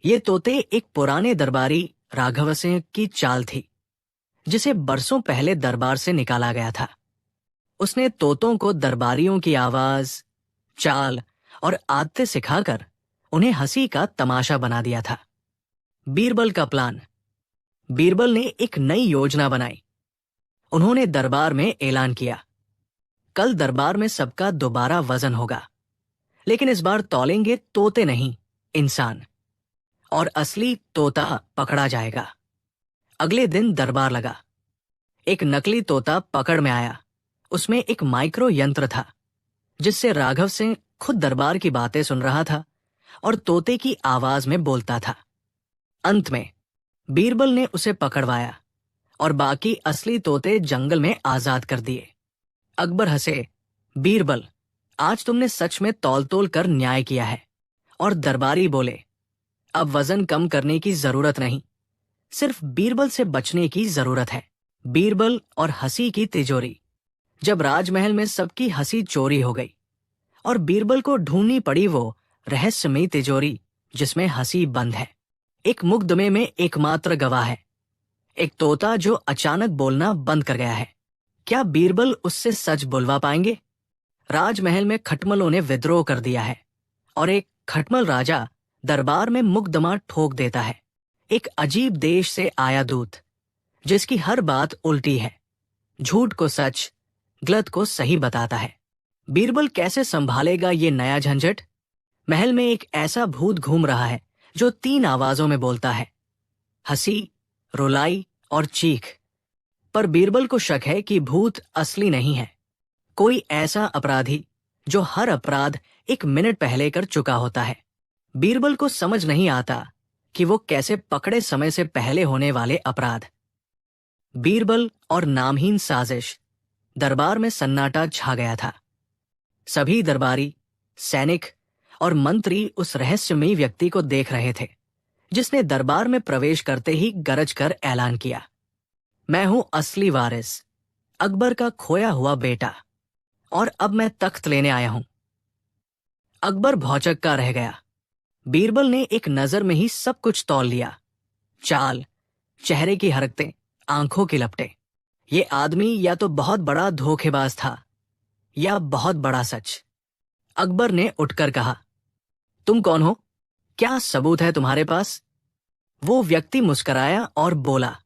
Speaker 1: ये तोते एक पुराने दरबारी राघव सिंह की चाल थी, जिसे बरसों पहले दरबार से निकाला गया था। उसने तोतों को दरबारियों की आवाज, चाल और आदतें सिखाकर उन्हें हंसी का तमाशा बना दिया था। बीरबल का प्लान। बीरबल ने एक नई योजना बनाई। उन्होंने दरबार में ऐलान किया, कल दरबार में सबका दोबारा वजन होगा, लेकिन इस बार तौलेंगे तोते नहीं, इंसान, और असली तोता पकड़ा जाएगा। अगले दिन दरबार लगा। एक नकली तोता पकड़ में आया। उसमें एक माइक्रो यंत्र था, जिससे राघव सिंह खुद दरबार की बातें सुन रहा था और तोते की आवाज में बोलता था। अंत में बीरबल ने उसे पकड़वाया और बाकी असली तोते जंगल में आजाद कर दिए। अकबर हंसे, बीरबल, आज तुमने सच में तौल तोल कर न्याय किया है। और दरबारी बोले, अब वजन कम करने की जरूरत नहीं, सिर्फ बीरबल से बचने की जरूरत है। बीरबल और हंसी की तिजोरी। जब राजमहल में सबकी हंसी चोरी हो गई और बीरबल को ढूंढनी पड़ी वो रहस्यमयी तिजोरी जिसमें हंसी बंद है, एक मुकदमे में एकमात्र गवाह है, एक तोता जो अचानक बोलना बंद कर गया है। क्या बीरबल उससे सच बुलवा पाएंगे? राजमहल में खटमलों ने विद्रोह कर दिया है और एक खटमल राजा दरबार में मुकदमा ठोक देता है। एक अजीब देश से आया दूत, जिसकी हर बात उल्टी है, झूठ को सच, गलत को सही बताता है। बीरबल कैसे संभालेगा ये नया झंझट? महल में एक ऐसा भूत घूम रहा है जो 3 आवाजों में बोलता है, हंसी, रुलाई और चीख। पर बीरबल को शक है कि भूत असली नहीं है, कोई ऐसा अपराधी जो हर अपराध 1 मिनट पहले कर चुका होता है। बीरबल को समझ नहीं आता कि वो कैसे पकड़े समय से पहले होने वाले अपराध। बीरबल और नामहीन साजिश। दरबार में सन्नाटा छा गया था। सभी दरबारी, सैनिक और मंत्री उस रहस्यमयी व्यक्ति को देख रहे थे जिसने दरबार में प्रवेश करते ही गरज कर ऐलान किया, मैं हूं असली वारिस, अकबर का खोया हुआ बेटा, और अब मैं तख्त लेने आया हूं। अकबर भौचक्का रह गया। बीरबल ने एक नजर में ही सब कुछ तौल लिया। चाल, चेहरे की हरकतें, आंखों की लपटें। ये आदमी या तो बहुत बड़ा धोखेबाज था या बहुत बड़ा सच। अकबर ने उठकर कहा, तुम कौन हो? क्या सबूत है तुम्हारे पास? वो व्यक्ति मुस्कुराया और बोला,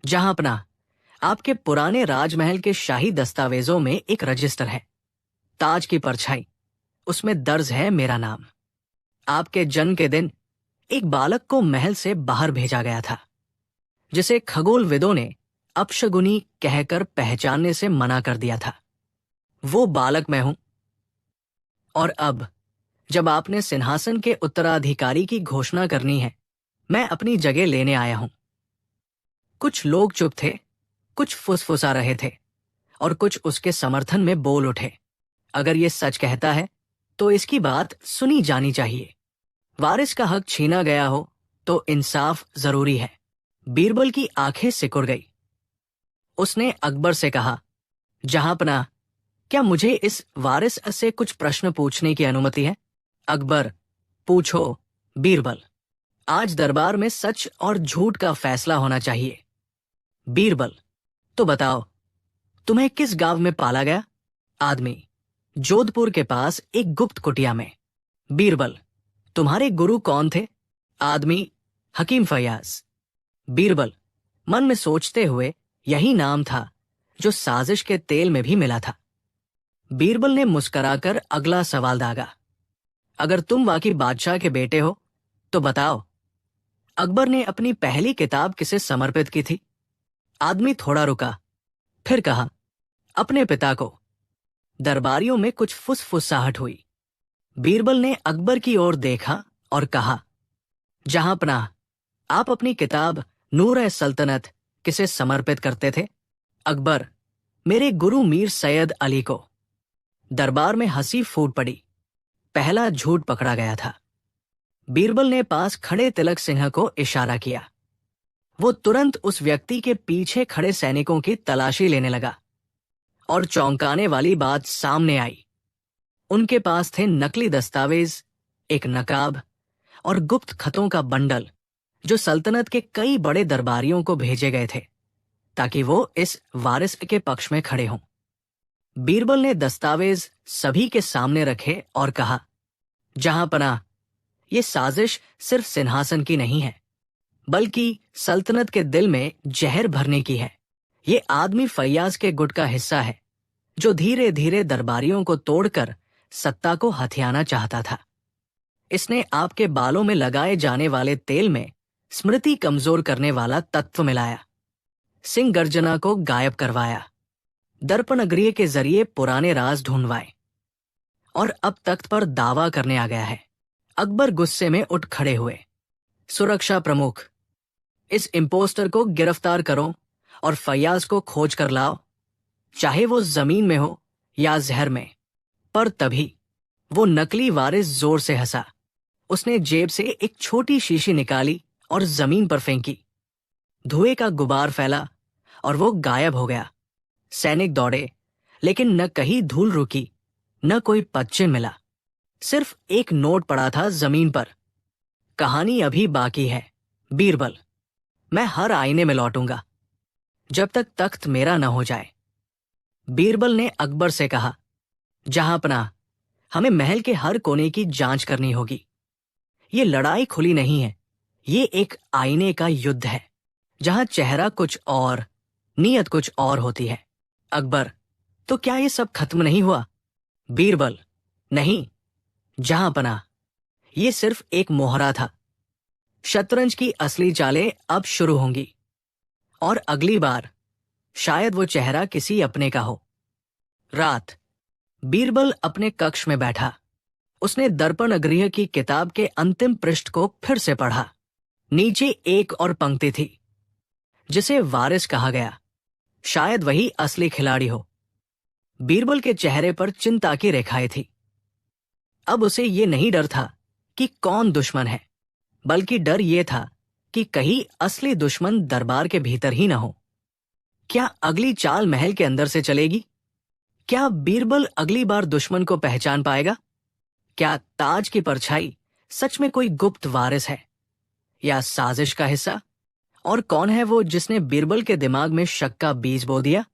Speaker 1: जहांपना, आपके पुराने राजमहल के शाही दस्तावेजों में एक रजिस्टर है, ताज की परछाई, उसमें दर्ज है मेरा नाम। आपके जन्म के दिन एक बालक को महल से बाहर भेजा गया था जिसे खगोलविदों ने अपशगुनी कहकर पहचानने से मना कर दिया था। वो बालक मैं हूं। और अब जब आपने सिंहासन के उत्तराधिकारी की घोषणा करनी है, मैं अपनी जगह लेने आया हूं। कुछ लोग चुप थे, कुछ फुसफुसा रहे थे और कुछ उसके समर्थन में बोल उठे, अगर ये सच कहता है तो इसकी बात सुनी जानी चाहिए। वारिस का हक छीना गया हो तो इंसाफ जरूरी है। बीरबल की आंखें सिकुड़ गई। उसने अकबर से कहा, जहांपना, क्या मुझे इस वारिस से कुछ प्रश्न पूछने की अनुमति है? अकबर, पूछो बीरबल। आज दरबार में सच और झूठ का फैसला होना चाहिए। बीरबल, तो बताओ, तुम्हें किस गांव में पाला गया? आदमी, जोधपुर के पास एक गुप्त कुटिया में। बीरबल, तुम्हारे गुरु कौन थे? आदमी, हकीम फयाज। बीरबल, मन में सोचते हुए, यही नाम था जो साजिश के तेल में भी मिला था। बीरबल ने मुस्कुराकर अगला सवाल दागा, अगर तुम वाकई बादशाह के बेटे हो तो बताओ, अकबर ने अपनी पहली किताब किसे समर्पित की थी? आदमी थोड़ा रुका, फिर कहा, अपने पिता को। दरबारियों में कुछ फुसफुसाहट हुई। बीरबल ने अकबर की ओर देखा और कहा, जहांपनाह, आप अपनी किताब नूर-ए-सल्तनत किसे समर्पित करते थे? अकबर, मेरे गुरु मीर सैयद अली को। दरबार में हंसी फूट पड़ी। पहला झूठ पकड़ा गया था। बीरबल ने पास खड़े तिलक सिंह को इशारा किया। वो तुरंत उस व्यक्ति के पीछे खड़े सैनिकों की तलाशी लेने लगा और चौंकाने वाली बात सामने आई। उनके पास थे नकली दस्तावेज, एक नकाब और गुप्त खतों का बंडल जो सल्तनत के कई बड़े दरबारियों को भेजे गए थे ताकि वो इस वारिस के पक्ष में खड़े हों। बीरबल ने दस्तावेज सभी के सामने रखे और कहा, जहांपनाह, ये साजिश सिर्फ सिंहासन की नहीं है, बल्कि सल्तनत के दिल में जहर भरने की है। ये आदमी फैयाज के गुट का हिस्सा है जो धीरे धीरे दरबारियों को तोड़कर सत्ता को हथियाना चाहता था। इसने आपके बालों में लगाए जाने वाले तेल में स्मृति कमजोर करने वाला तत्व मिलाया, सिंह गर्जना को गायब करवाया, दर्पण गृह के जरिए पुराने राज ढूंढवाए और अब तख्त पर दावा करने आ गया है। अकबर गुस्से में उठ खड़े हुए। सुरक्षा प्रमुख, इस इम्पोस्टर को गिरफ्तार करो और फैयाज को खोज कर लाओ, चाहे वो जमीन में हो या जहर में। पर तभी वो नकली वारिस जोर से हंसा। उसने जेब से एक छोटी शीशी निकाली और जमीन पर फेंकी। धुएं का गुबार फैला और वो गायब हो गया। सैनिक दौड़े, लेकिन न कहीं धूल रुकी, न कोई पदचिन्ह मिला। सिर्फ एक नोट पड़ा था जमीन पर। कहानी अभी बाकी है बीरबल। मैं हर आईने में लौटूंगा जब तक तख्त मेरा न हो जाए। बीरबल ने अकबर से कहा, जहांपनाह, हमें महल के हर कोने की जांच करनी होगी। ये लड़ाई खुली नहीं है, ये एक आईने का युद्ध है जहां चेहरा कुछ और, नीयत कुछ और होती है। अकबर, तो क्या ये सब खत्म नहीं हुआ? बीरबल, नहीं जहांपनाह, ये सिर्फ एक मोहरा था। शतरंज की असली चालें अब शुरू होंगी और अगली बार शायद वो चेहरा किसी अपने का हो। रात, बीरबल अपने कक्ष में बैठा। उसने दर्पण गृह की किताब के अंतिम पृष्ठ को फिर से पढ़ा। नीचे एक और पंक्ति थी, जिसे वारिस कहा गया। शायद वही असली खिलाड़ी हो। बीरबल के चेहरे पर चिंता की रेखाएं थी। अब उसे ये नहीं डर था कि कौन दुश्मन है, बल्कि डर ये था कि कहीं असली दुश्मन दरबार के भीतर ही न हो। क्या अगली चाल महल के अंदर से चलेगी? क्या बीरबल अगली बार दुश्मन को पहचान पाएगा? क्या ताज की परछाई सच में कोई गुप्त वारिस है या साजिश का हिस्सा? और कौन है वो जिसने बीरबल के दिमाग में शक का बीज बो दिया?